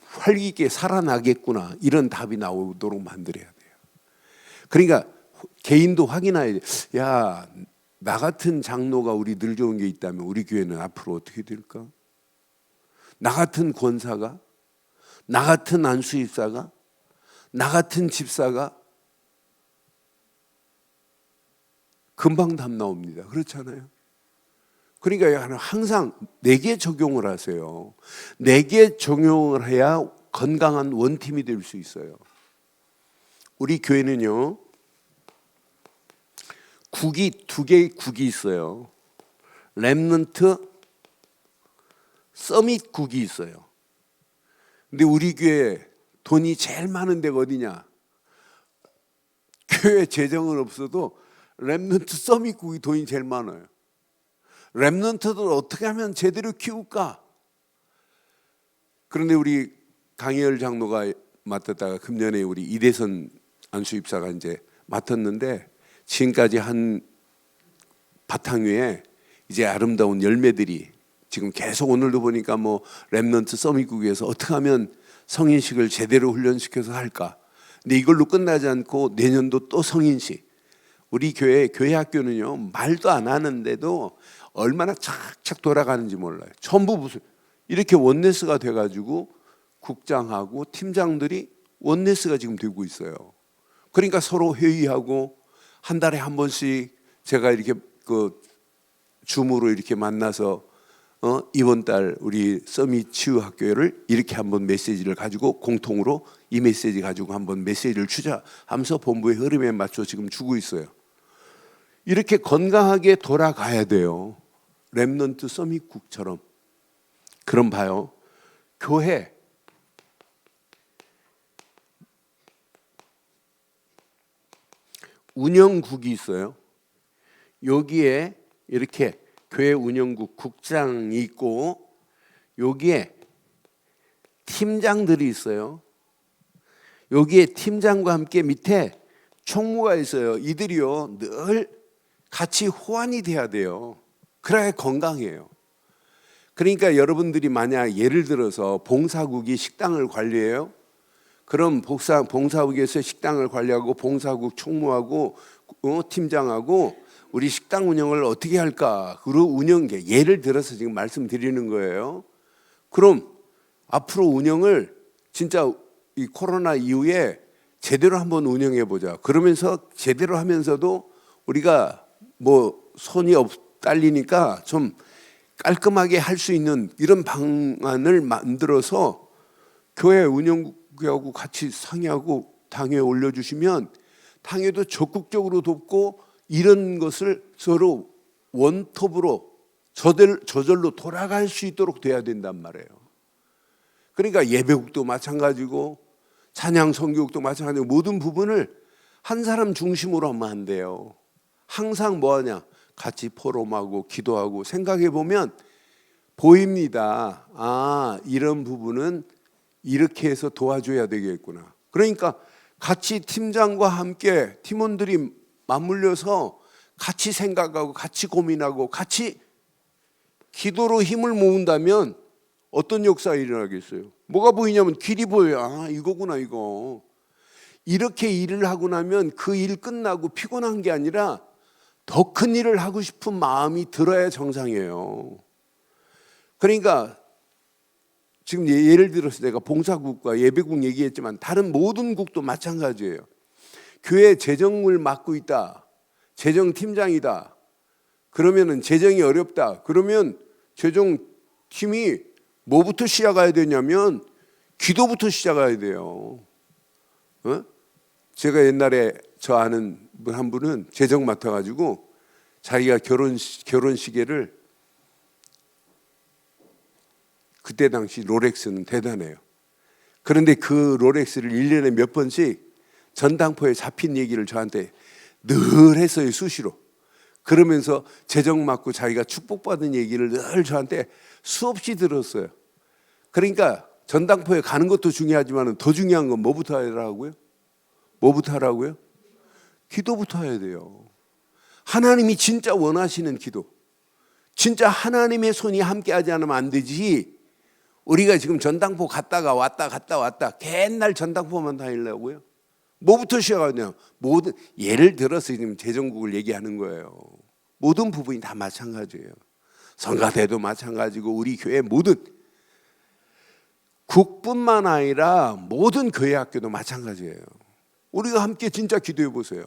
활기있게 살아나겠구나, 이런 답이 나오도록 만들어야 돼요. 그러니까 개인도 확인해야 돼. 나 같은 장로가 우리 늘 좋은 게 있다면 우리 교회는 앞으로 어떻게 될까? 나 같은 권사가, 나 같은 안수집사가, 나 같은 집사가 금방 답 나옵니다. 그렇잖아요. 그러니까 항상 내게 적용을 하세요. 내게 적용을 해야 건강한 원팀이 될 수 있어요. 우리 교회는요, 두 개의 국이 있어요. 렘넌트, 서밋 국이 있어요. 근데 우리 교회 돈이 제일 많은 데가 어디냐? 교회 재정은 없어도 렘넌트 서밋국이 돈이 제일 많아요. 렘넌트들 어떻게 하면 제대로 키울까? 그런데 우리 강혜열 장로가 맡았다가 금년에 우리 이대선 안수입사가 이제 맡았는데 지금까지 한 바탕 위에 이제 아름다운 열매들이 지금 계속 오늘도 보니까 뭐 렘넌트 서밋국에서 어떻게 하면 성인식을 제대로 훈련시켜서 할까. 근데 이걸로 끝나지 않고 내년도 또 성인식. 우리 교회 학교는요 말도 안 하는데도 얼마나 착착 돌아가는지 몰라요. 전부 무슨 이렇게 원네스가 돼가지고 국장하고 팀장들이 원네스가 지금 되고 있어요. 그러니까 서로 회의하고 한 달에 한 번씩 제가 이렇게 그 줌으로 이렇게 만나서 이번 달 우리 서밋 치유학교를 이렇게 한번 메시지를 가지고 공통으로 이 메시지 가지고 한번 메시지를 주자 하면서 본부의 흐름에 맞춰 지금 주고 있어요. 이렇게 건강하게 돌아가야 돼요. 렘넌트 서밋국처럼. 그럼 봐요. 교회 운영국이 있어요. 여기에 이렇게 교회 운영국 국장이 있고 여기에 팀장들이 있어요. 여기에 팀장과 함께 밑에 총무가 있어요. 이들이요 늘 같이 호환이 돼야 돼요. 그래야 건강해요. 그러니까 여러분들이 만약 예를 들어서 봉사국이 식당을 관리해요. 그럼 봉사국에서 식당을 관리하고 봉사국 총무하고 팀장하고 우리 식당 운영을 어떻게 할까? 그리고 운영계 예를 들어서 지금 말씀드리는 거예요. 그럼 앞으로 운영을 진짜 이 코로나 이후에 제대로 한번 운영해 보자. 그러면서 제대로 하면서도 우리가 뭐 손이 딸리니까 좀 깔끔하게 할 수 있는 이런 방안을 만들어서 교회 운영국하고 같이 상의하고 당회에 올려주시면 당회도 적극적으로 돕고 이런 것을 서로 원톱으로 저절로 돌아갈 수 있도록 돼야 된단 말이에요. 그러니까 예배국도 마찬가지고 찬양 선교국도 마찬가지고 모든 부분을 한 사람 중심으로 하면 안 돼요. 항상 뭐하냐? 같이 포럼하고 기도하고 생각해 보면 보입니다. 아, 이런 부분은 이렇게 해서 도와줘야 되겠구나. 그러니까 같이 팀장과 함께 팀원들이 맞물려서 같이 생각하고 같이 고민하고 같이 기도로 힘을 모은다면 어떤 역사가 일어나겠어요? 뭐가 보이냐면 길이 보여요. 아, 이거구나 이거. 이렇게 일을 하고 나면 그 일 끝나고 피곤한 게 아니라 더 큰 일을 하고 싶은 마음이 들어야 정상이에요. 그러니까 지금 예를 들어서 내가 봉사국과 예배국 얘기했지만 다른 모든 국도 마찬가지예요. 교회 재정을 맡고 있다. 재정팀장이다. 그러면은 재정이 어렵다. 그러면 재정팀이 뭐부터 시작해야 되냐면 기도부터 시작해야 돼요. 제가 옛날에 저 아는 한 분은 재정 맡아가지고 자기가 결혼시계를 그때 당시 롤렉스는 대단해요. 그런데 그 롤렉스를 1년에 몇 번씩 전당포에 잡힌 얘기를 저한테 늘 했어요. 수시로. 그러면서 재정 맡고 자기가 축복받은 얘기를 늘 저한테 수없이 들었어요. 그러니까 전당포에 가는 것도 중요하지만 더 중요한 건 뭐부터 하라고요? 뭐부터 하라고요? 기도부터 해야 돼요. 하나님이 진짜 원하시는 기도. 진짜 하나님의 손이 함께하지 않으면 안 되지. 우리가 지금 전당포 갔다 왔다 맨날 전당포만 다니려고요. 뭐부터 시작하냐? 모든 예를 들어서 지금 재정국을 얘기하는 거예요. 모든 부분이 다 마찬가지예요. 성가대도 마찬가지고 우리 교회 모든 국뿐만 아니라 모든 교회 학교도 마찬가지예요. 우리가 함께 진짜 기도해 보세요.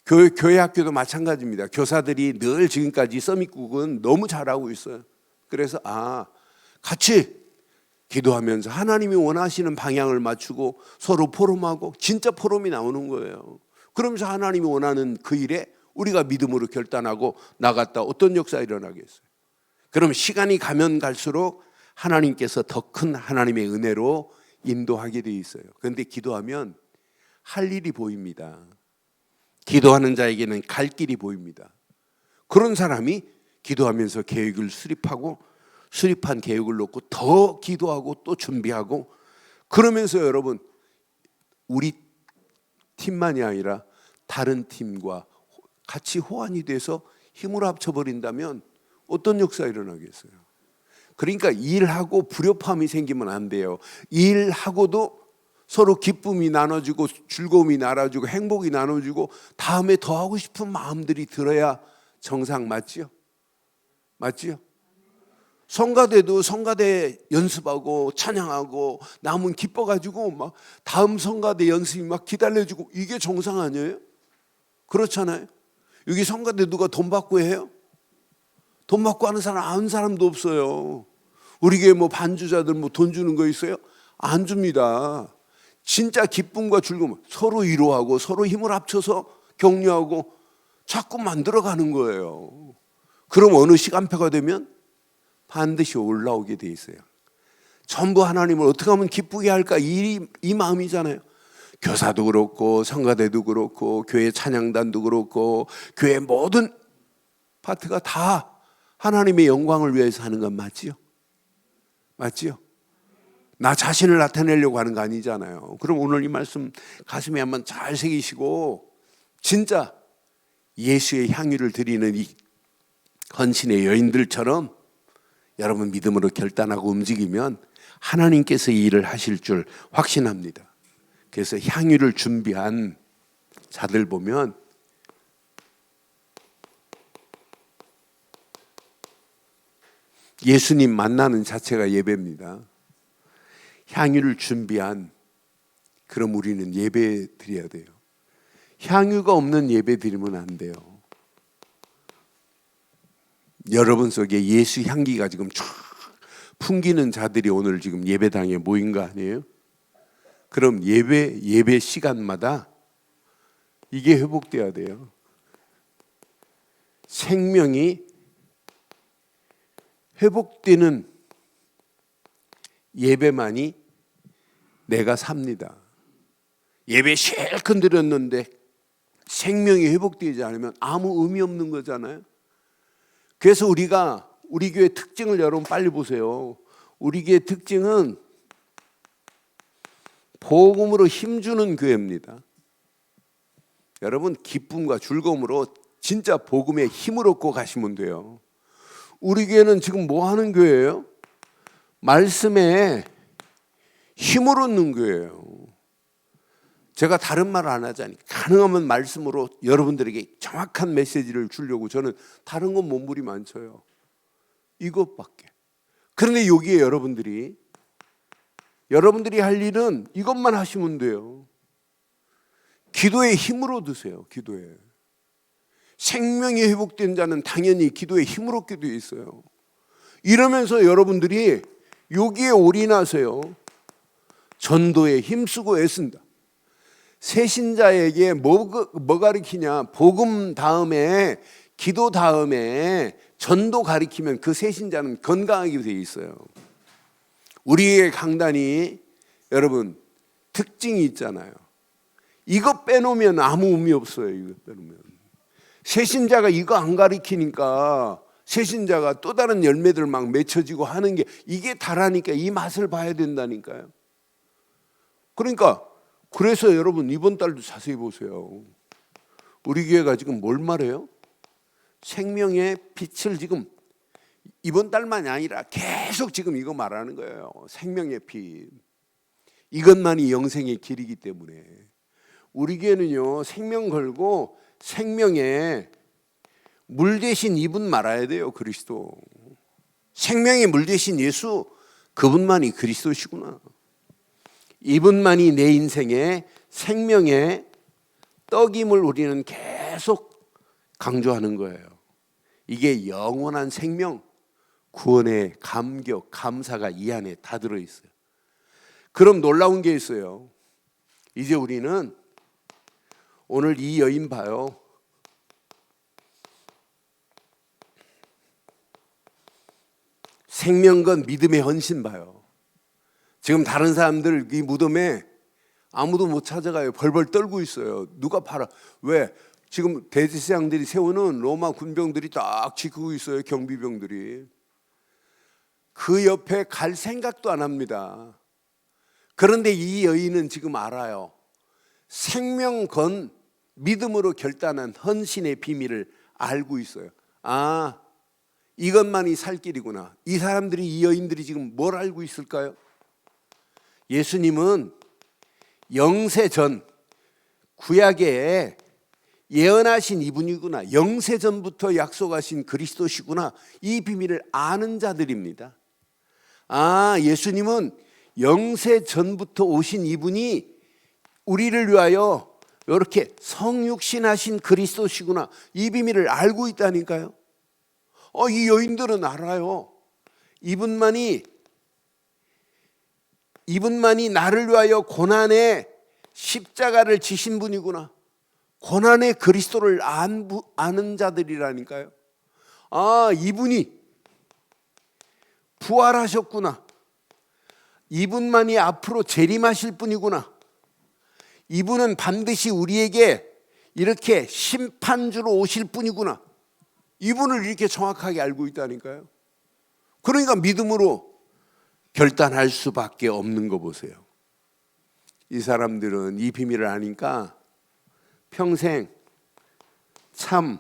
교회 학교도 마찬가지입니다. 교사들이 늘 지금까지 서밋국은 너무 잘하고 있어요. 그래서 같이 기도하면서 하나님이 원하시는 방향을 맞추고 서로 포럼하고 진짜 포럼이 나오는 거예요. 그러면서 하나님이 원하는 그 일에 우리가 믿음으로 결단하고 나갔다 어떤 역사가 일어나겠어요? 그럼 시간이 가면 갈수록 하나님께서 더 큰 하나님의 은혜로 인도하게 돼 있어요. 그런데 기도하면 할 일이 보입니다. 기도하는 자에게는 갈 길이 보입니다. 그런 사람이 기도하면서 계획을 수립하고 수립한 계획을 놓고 더 기도하고 또 준비하고 그러면서 여러분, 우리 팀만이 아니라 다른 팀과 같이 호환이 돼서 힘을 합쳐버린다면 어떤 역사가 일어나겠어요? 그러니까 일하고 불협화음이 생기면 안 돼요. 일하고도 서로 기쁨이 나눠지고 즐거움이 나눠지고 행복이 나눠지고 다음에 더 하고 싶은 마음들이 들어야 정상 맞지요? 맞지요? 성가대도 성가대 연습하고 찬양하고 남은 기뻐가지고 막 다음 성가대 연습이 막 기다려지고 이게 정상 아니에요? 그렇잖아요. 여기 성가대 누가 돈 받고 해요? 돈 받고 하는 사람 아는 사람도 없어요. 우리 교회 뭐 반주자들 뭐 돈 주는 거 있어요? 안 줍니다. 진짜 기쁨과 즐거움 서로 위로하고 서로 힘을 합쳐서 격려하고 자꾸 만들어가는 거예요. 그럼 어느 시간표가 되면 반드시 올라오게 돼 있어요. 전부 하나님을 어떻게 하면 기쁘게 할까 이 마음이잖아요. 교사도 그렇고 성가대도 그렇고 교회 찬양단도 그렇고 교회 모든 파트가 다 하나님의 영광을 위해서 하는 건 맞지요? 맞지요? 나 자신을 나타내려고 하는 거 아니잖아요. 그럼 오늘 이 말씀 가슴에 한번 잘 새기시고 진짜 예수의 향유를 드리는 이 헌신의 여인들처럼 여러분 믿음으로 결단하고 움직이면 하나님께서 이 일을 하실 줄 확신합니다. 그래서 향유를 준비한 자들 보면 예수님 만나는 자체가 예배입니다. 향유를 준비한, 그럼 우리는 예배 드려야 돼요. 향유가 없는 예배 드리면 안 돼요. 여러분 속에 예수 향기가 지금 쫙 풍기는 자들이 오늘 지금 예배당에 모인 거 아니에요? 그럼 예배 시간마다 이게 회복돼야 돼요. 생명이 회복되는 예배만이 내가 삽니다. 예배 실컷 드렸는데 생명이 회복되지 않으면 아무 의미 없는 거잖아요. 그래서 우리 교회 특징을 여러분 빨리 보세요. 우리 교회 특징은 복음으로 힘주는 교회입니다. 여러분 기쁨과 즐거움으로 진짜 복음의 힘을 얻고 가시면 돼요. 우리 교회는 지금 뭐 하는 교회예요? 말씀에 힘을 얻는 교회예요. 제가 다른 말 안 하자니 가능하면 말씀으로 여러분들에게 정확한 메시지를 주려고 저는 다른 건 몸부림 안 쳐요. 이것밖에. 그런데 여기에 여러분들이 할 일은 이것만 하시면 돼요. 기도에 힘을 얻으세요. 기도에. 생명이 회복된 자는 당연히 기도에 힘을 얻게 되어 있어요. 이러면서 여러분들이 여기에 올인하세요. 전도에 힘쓰고 애쓴다. 새신자에게 뭐 가르치냐? 복음 다음에 기도 다음에 전도 가르치면 그 새신자는 건강하게 되어 있어요. 우리의 강단이 여러분 특징이 있잖아요. 이거 빼놓으면 아무 의미 없어요. 이거 빼놓으면 새신자가 이거 안 가르치니까 새신자가 또 다른 열매들 막 맺혀지고 하는 게 이게 다라니까 이 맛을 봐야 된다니까요. 그러니까 그래서 여러분 이번 달도 자세히 보세요. 우리 교회가 지금 뭘 말해요? 생명의 빛을 지금 이번 달만이 아니라 계속 지금 이거 말하는 거예요. 생명의 빛. 이것만이 영생의 길이기 때문에 우리 교회는요 생명 걸고 생명에 물 대신 이분 말아야 돼요. 그리스도. 생명의 물 대신 예수, 그분만이 그리스도시구나. 이분만이 내 인생의 생명의 떡임을 우리는 계속 강조하는 거예요. 이게 영원한 생명, 구원의 감격, 감사가 이 안에 다 들어있어요. 그럼 놀라운 게 있어요. 이제 우리는 오늘 이 여인 봐요. 생명건 믿음의 헌신 봐요. 지금 다른 사람들 이 무덤에 아무도 못 찾아가요. 벌벌 떨고 있어요. 누가 팔아? 왜? 지금 대제사장들이 세우는 로마 군병들이 딱 지키고 있어요. 경비병들이. 그 옆에 갈 생각도 안 합니다. 그런데 이 여인은 지금 알아요. 생명 건 믿음으로 결단한 헌신의 비밀을 알고 있어요. 아, 이것만이 살 길이구나. 이 사람들이, 이 여인들이 지금 뭘 알고 있을까요? 예수님은 영세전 구약에 예언하신 이분이구나. 영세전부터 약속하신 그리스도시구나. 이 비밀을 아는 자들입니다. 아, 예수님은 영세전부터 오신 이분이 우리를 위하여 이렇게 성육신하신 그리스도시구나. 이 비밀을 알고 있다니까요. 이 여인들은 알아요. 이분만이 나를 위하여 고난의 십자가를 지신 분이구나. 고난의 그리스도를 아는 자들이라니까요. 아, 이분이 부활하셨구나. 이분만이 앞으로 재림하실 분이구나. 이분은 반드시 우리에게 이렇게 심판주로 오실 분이구나. 이분을 이렇게 정확하게 알고 있다니까요. 그러니까 믿음으로 결단할 수밖에 없는 거 보세요. 이 사람들은 이 비밀을 아니까 평생 참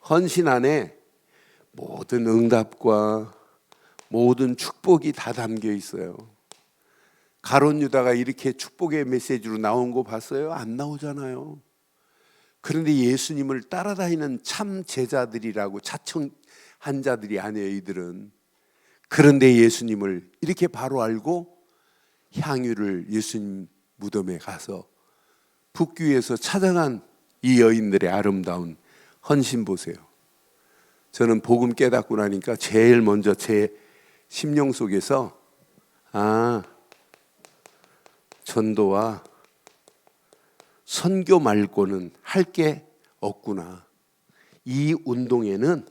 헌신 안에 모든 응답과 모든 축복이 다 담겨 있어요. 가룟 유다가 이렇게 축복의 메시지로 나온 거 봤어요? 안 나오잖아요. 그런데 예수님을 따라다니는 참 제자들이라고 자청한 자들이 아니에요, 이들은. 그런데 예수님을 이렇게 바로 알고 향유를 예수님 무덤에 가서 붓기 위해서 찾아간 이 여인들의 아름다운 헌신 보세요. 저는 복음 깨닫고 나니까 제일 먼저 제 심령 속에서 전도와 선교 말고는 할 게 없구나. 이 운동에는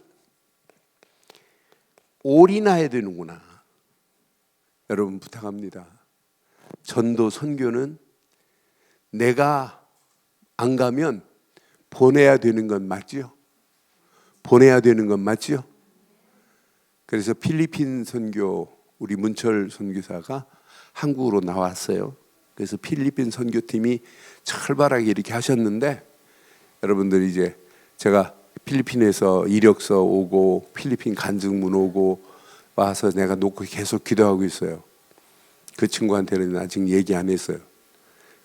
올인해야 되는구나. 여러분 부탁합니다. 전도 선교는 내가 안 가면 보내야 되는 건 맞지요? 보내야 되는 건 맞지요? 그래서 필리핀 선교 우리 문철 선교사가 한국으로 나왔어요. 그래서 필리핀 선교팀이 철발하게 이렇게 하셨는데, 여러분들 이제 제가 필리핀에서 이력서 오고 필리핀 간증문 오고 와서 내가 놓고 계속 기도하고 있어요. 그 친구한테는 아직 얘기 안 했어요.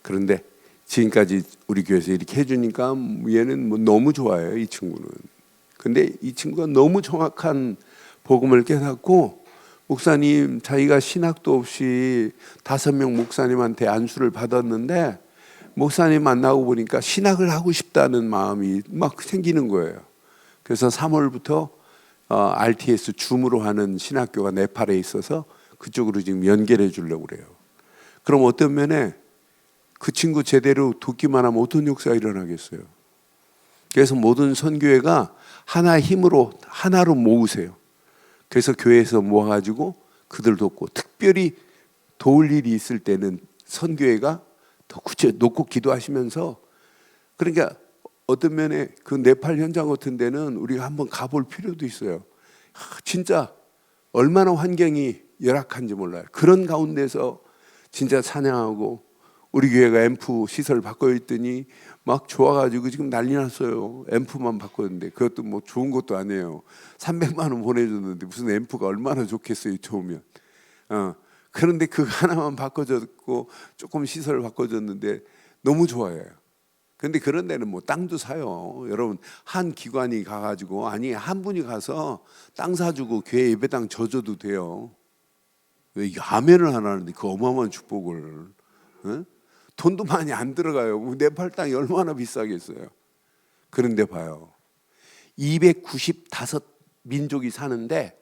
그런데 지금까지 우리 교회에서 이렇게 해주니까 얘는 뭐 너무 좋아요, 이 친구는. 근데 이 친구가 너무 정확한 복음을 깨닫고, 목사님, 자기가 신학도 없이 5명 목사님한테 안수를 받았는데 목사님 만나고 보니까 신학을 하고 싶다는 마음이 막 생기는 거예요. 그래서 3월부터 RTS 줌으로 하는 신학교가 네팔에 있어서 그쪽으로 지금 연결해 주려고 그래요. 그럼 어떤 면에 그 친구 제대로 돕기만 하면 어떤 역사가 일어나겠어요. 그래서 모든 선교회가 하나의 힘으로 하나로 모으세요. 그래서 교회에서 모아가지고 그들 돕고, 특별히 도울 일이 있을 때는 선교회가 더 놓고 기도하시면서, 그러니까 어떤 면에 그 네팔 현장 같은 데는 우리가 한번 가볼 필요도 있어요. 진짜 얼마나 환경이 열악한지 몰라요. 그런 가운데서 진짜 찬양하고, 우리 교회가 앰프 시설 바꿔있더니 막 좋아가지고 지금 난리 났어요. 앰프만 바꿨는데 그것도 뭐 좋은 것도 아니에요. 300만 원 보내줬는데 무슨 앰프가 얼마나 좋겠어요, 좋으면. 그런데 그거 하나만 바꿔줬고 조금 시설을 바꿔줬는데 너무 좋아요. 근데 그런 데는 뭐 땅도 사요. 여러분, 한 기관이 가가지고, 아니 한 분이 가서 땅 사주고 교회 예배당 져줘도 돼요. 왜 이게 아멘을 안 하는데 그 어마어마한 축복을. 돈도 많이 안 들어가요. 네팔 땅이 얼마나 비싸겠어요. 그런데 봐요, 295 민족이 사는데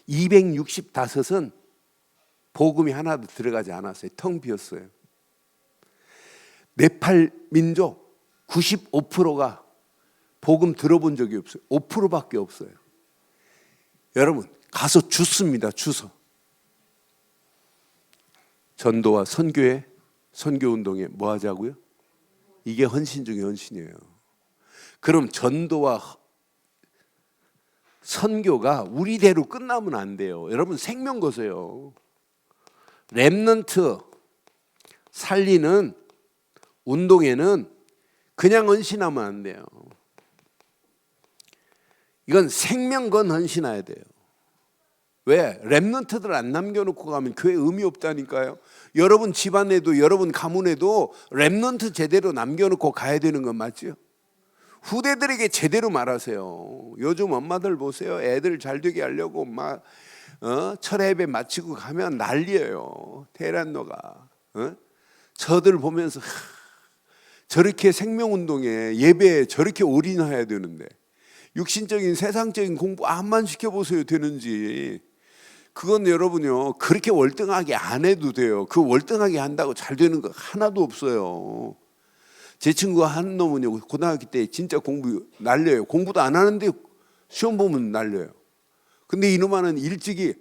265은 복음이 하나도 들어가지 않았어요. 텅 비었어요. 네팔 민족 95%가 복음 들어본 적이 없어요. 5%밖에 없어요. 여러분, 가서 주습니다. 주서. 전도와 선교회, 선교운동에 뭐 하자고요? 이게 헌신 중에 헌신이에요. 그럼 전도와 선교가 우리대로 끝나면 안 돼요. 여러분, 생명 거세요. 렘넌트 살리는 운동에는 그냥 헌신하면 안 돼요. 이건 생명 건 헌신해야 돼요. 왜? 렘넌트들 안 남겨놓고 가면 교회 의미 없다니까요. 여러분 집안에도 여러분 가문에도 렘넌트 제대로 남겨놓고 가야 되는 건 맞죠? 후대들에게 제대로 말하세요. 요즘 엄마들 보세요. 애들 잘 되게 하려고 막 철회 예배 마치고 가면 난리예요. 테란노가. 저들 보면서 저렇게 생명운동에 예배에 저렇게 올인해야 되는데 육신적인 세상적인 공부 암만 시켜보세요. 되는지. 그건 여러분요 그렇게 월등하게 안 해도 돼요. 그 월등하게 한다고 잘 되는 거 하나도 없어요. 제 친구가 한 놈은요 고등학교 때 진짜 공부 날려요. 공부도 안 하는데 시험 보면 날려요. 근데 이놈아는 일찍이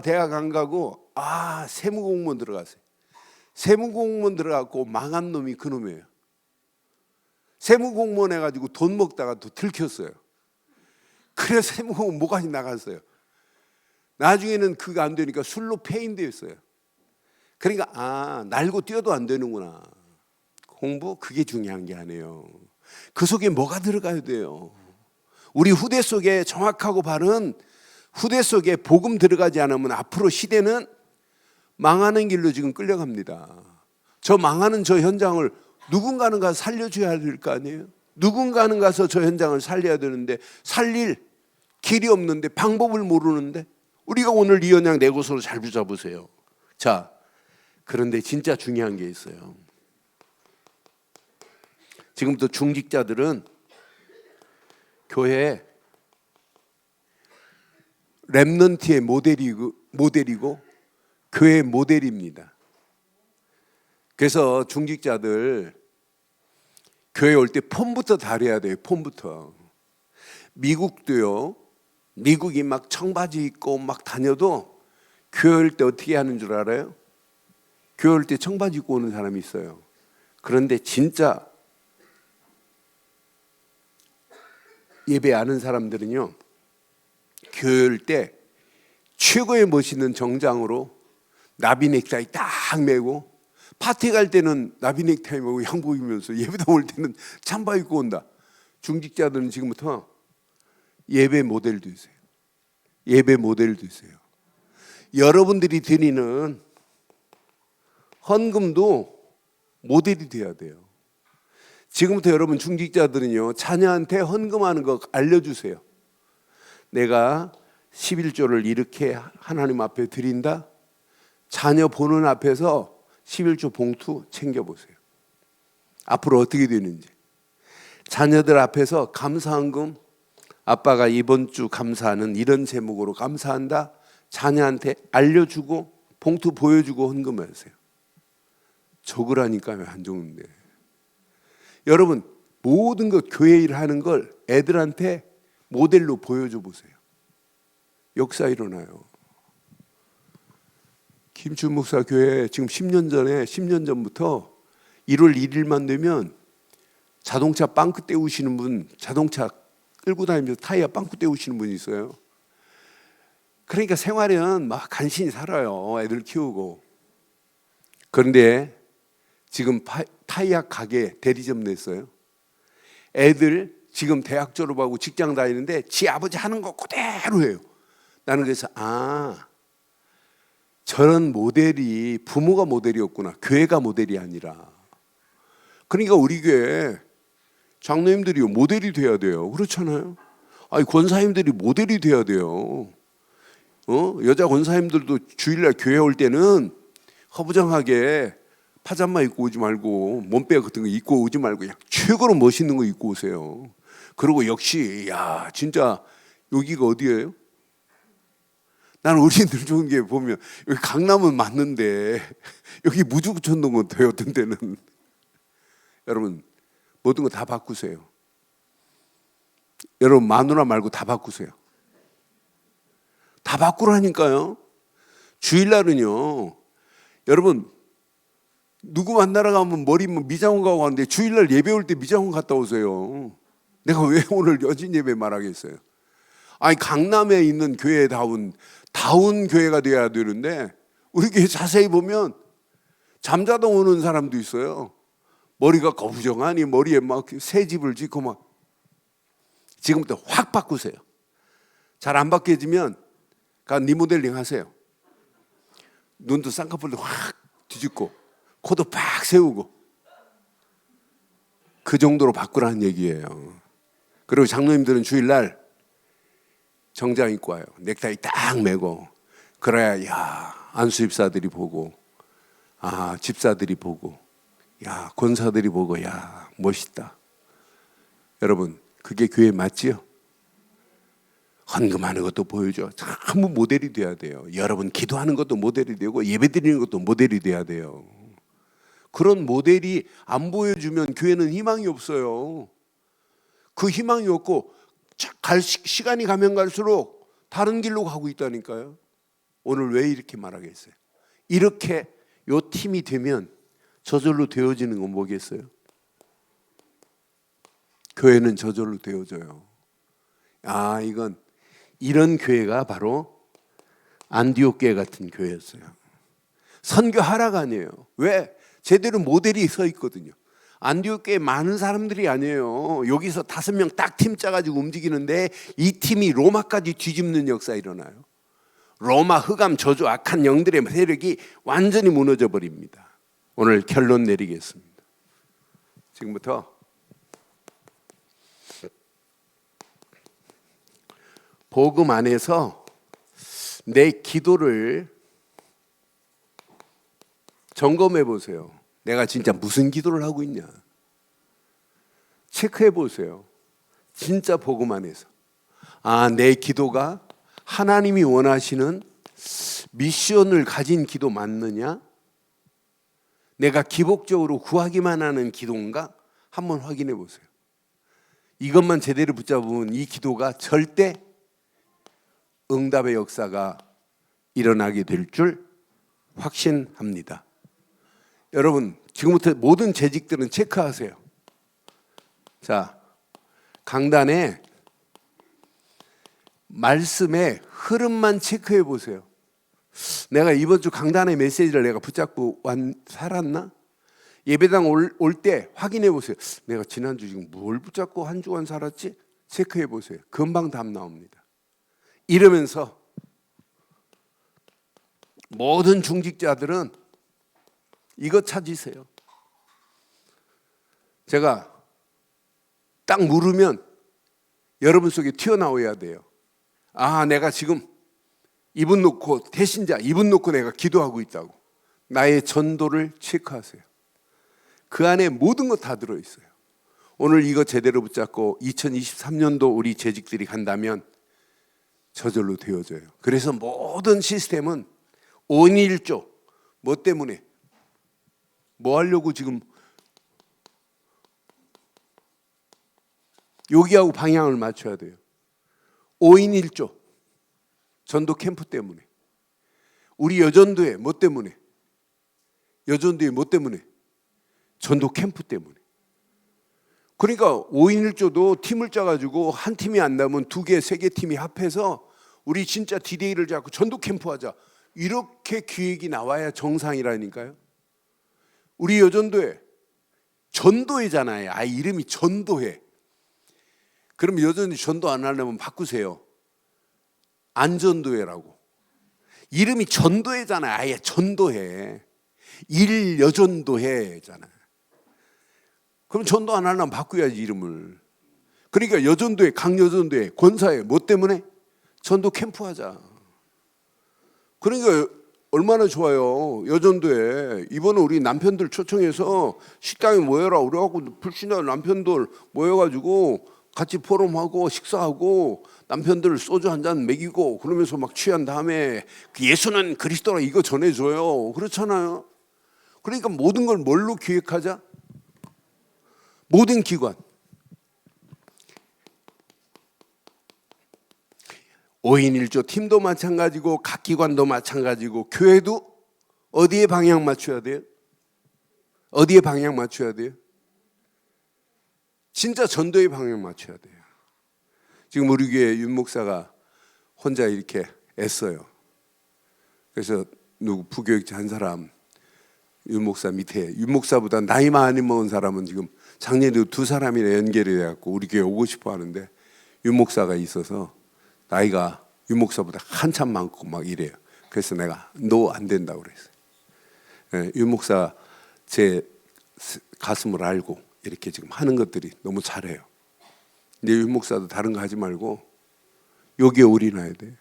대학 안 가고 세무공무원 들어갔어요. 세무공무원 들어갔고 망한 놈이 그 놈이에요. 세무공무원 해가지고 돈 먹다가 또 들켰어요. 그래서 세무공무원 모가지 나갔어요. 나중에는 그거 안 되니까 술로 폐인되었어요. 그러니까 날고 뛰어도 안 되는구나. 공부 그게 중요한 게 아니에요. 그 속에 뭐가 들어가야 돼요. 우리 후대 속에 정확하고 바른 후대 속에 복음 들어가지 않으면 앞으로 시대는 망하는 길로 지금 끌려갑니다. 저 망하는 저 현장을 누군가는 가서 살려줘야 될 거 아니에요. 누군가는 가서 저 현장을 살려야 되는데 살릴 길이 없는데 방법을 모르는데 우리가 오늘 이 언약 내 곳으로 잘 붙잡으세요. 자, 그런데 진짜 중요한 게 있어요. 지금부터 중직자들은 교회 렘넌트의 모델이고 교회 모델입니다. 그래서 중직자들 교회 올 때 폼부터 다려야 돼요. 폼부터. 미국도요. 미국이 막 청바지 입고 막 다녀도 교회 올 때 어떻게 하는 줄 알아요? 교회 올 때 청바지 입고 오는 사람이 있어요. 그런데 진짜 예배 아는 사람들은요. 교회 올 때 최고의 멋있는 정장으로 나비 넥타이 딱 메고 파티 갈 때는 나비 넥타이 메고 양복 입으면서 예배당 올 때는 잠바 입고 온다. 중직자들은 지금부터 예배 모델 되세요. 예배 모델 되세요. 여러분들이 드리는 헌금도 모델이 돼야 돼요. 지금부터 여러분 중직자들은요 자녀한테 헌금하는 거 알려주세요. 내가 11조를 이렇게 하나님 앞에 드린다. 자녀 보는 앞에서 11조 봉투 챙겨보세요. 앞으로 어떻게 되는지. 자녀들 앞에서 감사헌금, 아빠가 이번 주 감사하는 이런 제목으로 감사한다. 자녀한테 알려주고 봉투 보여주고 헌금하세요. 적으라니까 왜 안 적는데. 여러분 모든 것 교회 일 하는 걸 애들한테 모델로 보여줘 보세요. 역사 일어나요. 김춘 목사 교회 지금 10년 전부터 1월 1일만 되면 자동차 빵꾸 때우시는 분, 자동차 끌고 다니면서 타이어 빵꾸 때우시는 분이 있어요. 그러니까 생활은 막 간신히 살아요. 애들 키우고. 그런데 지금 타이어 가게 대리점 냈어요. 애들 지금 대학 졸업하고 직장 다니는데 지 아버지 하는 거 그대로 해요. 나는 그래서 저런 모델이 부모가 모델이었구나. 교회가 모델이 아니라. 그러니까 우리 교회 장로님들이 모델이 돼야 돼요. 그렇잖아요. 권사님들이 모델이 돼야 돼요. 여자 권사님들도 주일날 교회 올 때는 허부정하게 파자마 입고 오지 말고 몸빼 같은 거 입고 오지 말고 그냥 최고로 멋있는 거 입고 오세요. 그리고 역시 진짜 여기가 어디예요? 나는 어린이들 좋은 게 보면 여기 강남은 맞는데 여기 무주구천동 같아요. 어떤 데는. 여러분 모든 거 다 바꾸세요. 여러분 마누라 말고 다 바꾸세요. 다 바꾸라니까요. 주일날은요. 여러분 누구 만나러 가면 머리 미장원 가고 하는데 주일날 예배 올 때 미장원 갔다 오세요. 내가 왜 오늘 여진 예배 말하겠어요. 강남에 있는 교회다운 교회가 돼야 되는데 우리 교회 자세히 보면 잠자다 오는 사람도 있어요. 머리가 거부정하니 머리에 막 새 집을 짓고 막. 지금부터 확 바꾸세요. 잘 안 바뀌어지면 리모델링 하세요. 눈도 쌍꺼풀도 확 뒤집고 코도 팍 세우고 그 정도로 바꾸라는 얘기예요. 그리고 장로님들은 주일날 정장 입고 와요. 넥타이 딱 매고. 그래야 안수집사들이 보고, 집사들이 보고, 권사들이 보고, 멋있다. 여러분, 그게 교회 맞지요? 헌금하는 것도 보여줘. 전부 모델이 돼야 돼요. 여러분 기도하는 것도 모델이 되고 예배드리는 것도 모델이 돼야 돼요. 그런 모델이 안 보여주면 교회는 희망이 없어요. 그 희망이 없고 시간이 가면 갈수록 다른 길로 가고 있다니까요. 오늘 왜 이렇게 말하겠어요? 이렇게 요 팀이 되면 저절로 되어지는 건 뭐겠어요? 교회는 저절로 되어져요. 이런 교회가 바로 안디옥 교회 같은 교회였어요. 선교하라가 아니에요. 왜? 제대로 모델이 서 있거든요. 안디옥 교회 많은 사람들이 아니에요. 여기서 5명 딱 팀 짜가지고 움직이는데 이 팀이 로마까지 뒤집는 역사 일어나요. 로마 흑암 저주 악한 영들의 세력이 완전히 무너져 버립니다. 오늘 결론 내리겠습니다. 지금부터 복음 안에서 내 기도를 점검해 보세요. 내가 진짜 무슨 기도를 하고 있냐? 체크해 보세요. 진짜 복음 안에서. 내 기도가 하나님이 원하시는 미션을 가진 기도 맞느냐? 내가 기복적으로 구하기만 하는 기도인가? 한번 확인해 보세요. 이것만 제대로 붙잡으면 이 기도가 절대 응답의 역사가 일어나게 될 줄 확신합니다. 여러분, 지금부터 모든 재직들은 체크하세요. 자, 강단에 말씀의 흐름만 체크해 보세요. 내가 이번 주 강단의 메시지를 내가 붙잡고 살았나? 예배당 올 때 확인해 보세요. 내가 지난주 지금 뭘 붙잡고 한 주간 살았지? 체크해 보세요. 금방 답 나옵니다. 이러면서 모든 중직자들은 이거 찾으세요. 제가 딱 물으면 여러분 속에 튀어나와야 돼요. 내가 지금 이분 놓고 대신자 이분 놓고 내가 기도하고 있다고. 나의 전도를 체크하세요. 그 안에 모든 거 다 들어있어요. 오늘 이거 제대로 붙잡고 2023년도 우리 재직들이 간다면 저절로 되어져요. 그래서 모든 시스템은 5인 1조. 뭐 때문에? 뭐 하려고 지금 여기하고 방향을 맞춰야 돼요. 5인 1조. 전도 캠프 때문에. 우리 여전도회 뭐 때문에? 여전도회 뭐 때문에? 전도 캠프 때문에. 그러니까 5인 1조도 팀을 짜가지고 한 팀이 안 나면 2개, 3개 팀이 합해서 우리 진짜 디데이를 잡고 전도 캠프 하자. 이렇게 기획이 나와야 정상이라니까요. 우리 여전도회 전도회잖아요. 이름이 전도회. 그럼 여전히 전도 안 하려면 바꾸세요. 안전도회라고. 이름이 전도회잖아요. 아예 전도회. 일여전도회잖아요. 그럼 전도 안 하려면 바꾸야지 이름을. 그러니까 여전도회, 강여전도회, 권사회 뭐 때문에? 전도 캠프 하자. 그러니까 얼마나 좋아요. 여전도회. 이번에 우리 남편들 초청해서 식당에 모여라 그래갖고 불신자 남편들 모여가지고 같이 포럼하고 식사하고 남편들 소주 한 잔 먹이고 그러면서 막 취한 다음에 예수는 그리스도라 이거 전해줘요. 그렇잖아요. 그러니까 모든 걸 뭘로 기획하자? 모든 기관. 5인 1조 팀도 마찬가지고 각 기관도 마찬가지고 교회도 어디에 방향 맞춰야 돼요? 어디에 방향 맞춰야 돼요? 진짜 전도의 방향 맞춰야 돼요. 지금 우리 교회 윤 목사가 혼자 이렇게 애써요. 그래서 누구 부교육자 한 사람 윤 목사 밑에 윤 목사보다 나이 많이 먹은 사람은 지금 작년에도 두 사람이나 연결이 돼갖고 우리 교회 오고 싶어 하는데 윤 목사가 있어서 나이가 윤 목사보다 한참 많고 막 이래요. 그래서 내가 너 안 된다고 그랬어요. 예, 윤 목사 제 가슴을 알고 이렇게 지금 하는 것들이 너무 잘해요. 근데 윤 목사도 다른 거 하지 말고 여기에 올인해야 돼.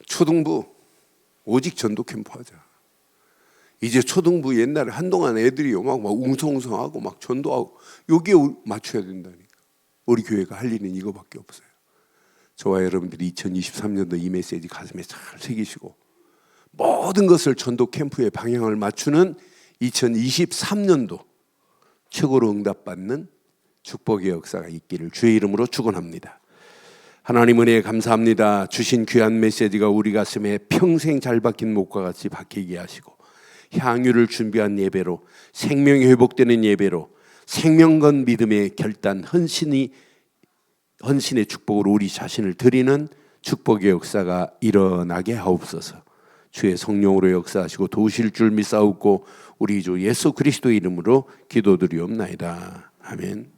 초등부 오직 전도 캠프 하자. 이제 초등부 옛날에 한동안 애들이 막 웅성웅성하고 막 전도하고 여기에 맞춰야 된다니까. 우리 교회가 할 일은 이거밖에 없어요. 저와 여러분들이 2023년도 이 메시지 가슴에 잘 새기시고 모든 것을 전도 캠프의 방향을 맞추는 2023년도 최고로 응답받는 축복의 역사가 있기를 주의 이름으로 축원합니다. 하나님 은혜에 감사합니다. 주신 귀한 메시지가 우리 가슴에 평생 잘 박힌 목과 같이 박히게 하시고 향유를 준비한 예배로 생명이 회복되는 예배로 생명건 믿음의 결단 헌신의 축복으로 우리 자신을 드리는 축복의 역사가 일어나게 하옵소서. 주의 성령으로 역사하시고 도우실 줄 믿사옵고 우리 주 예수 그리스도의 이름으로 기도드리옵나이다. 아멘.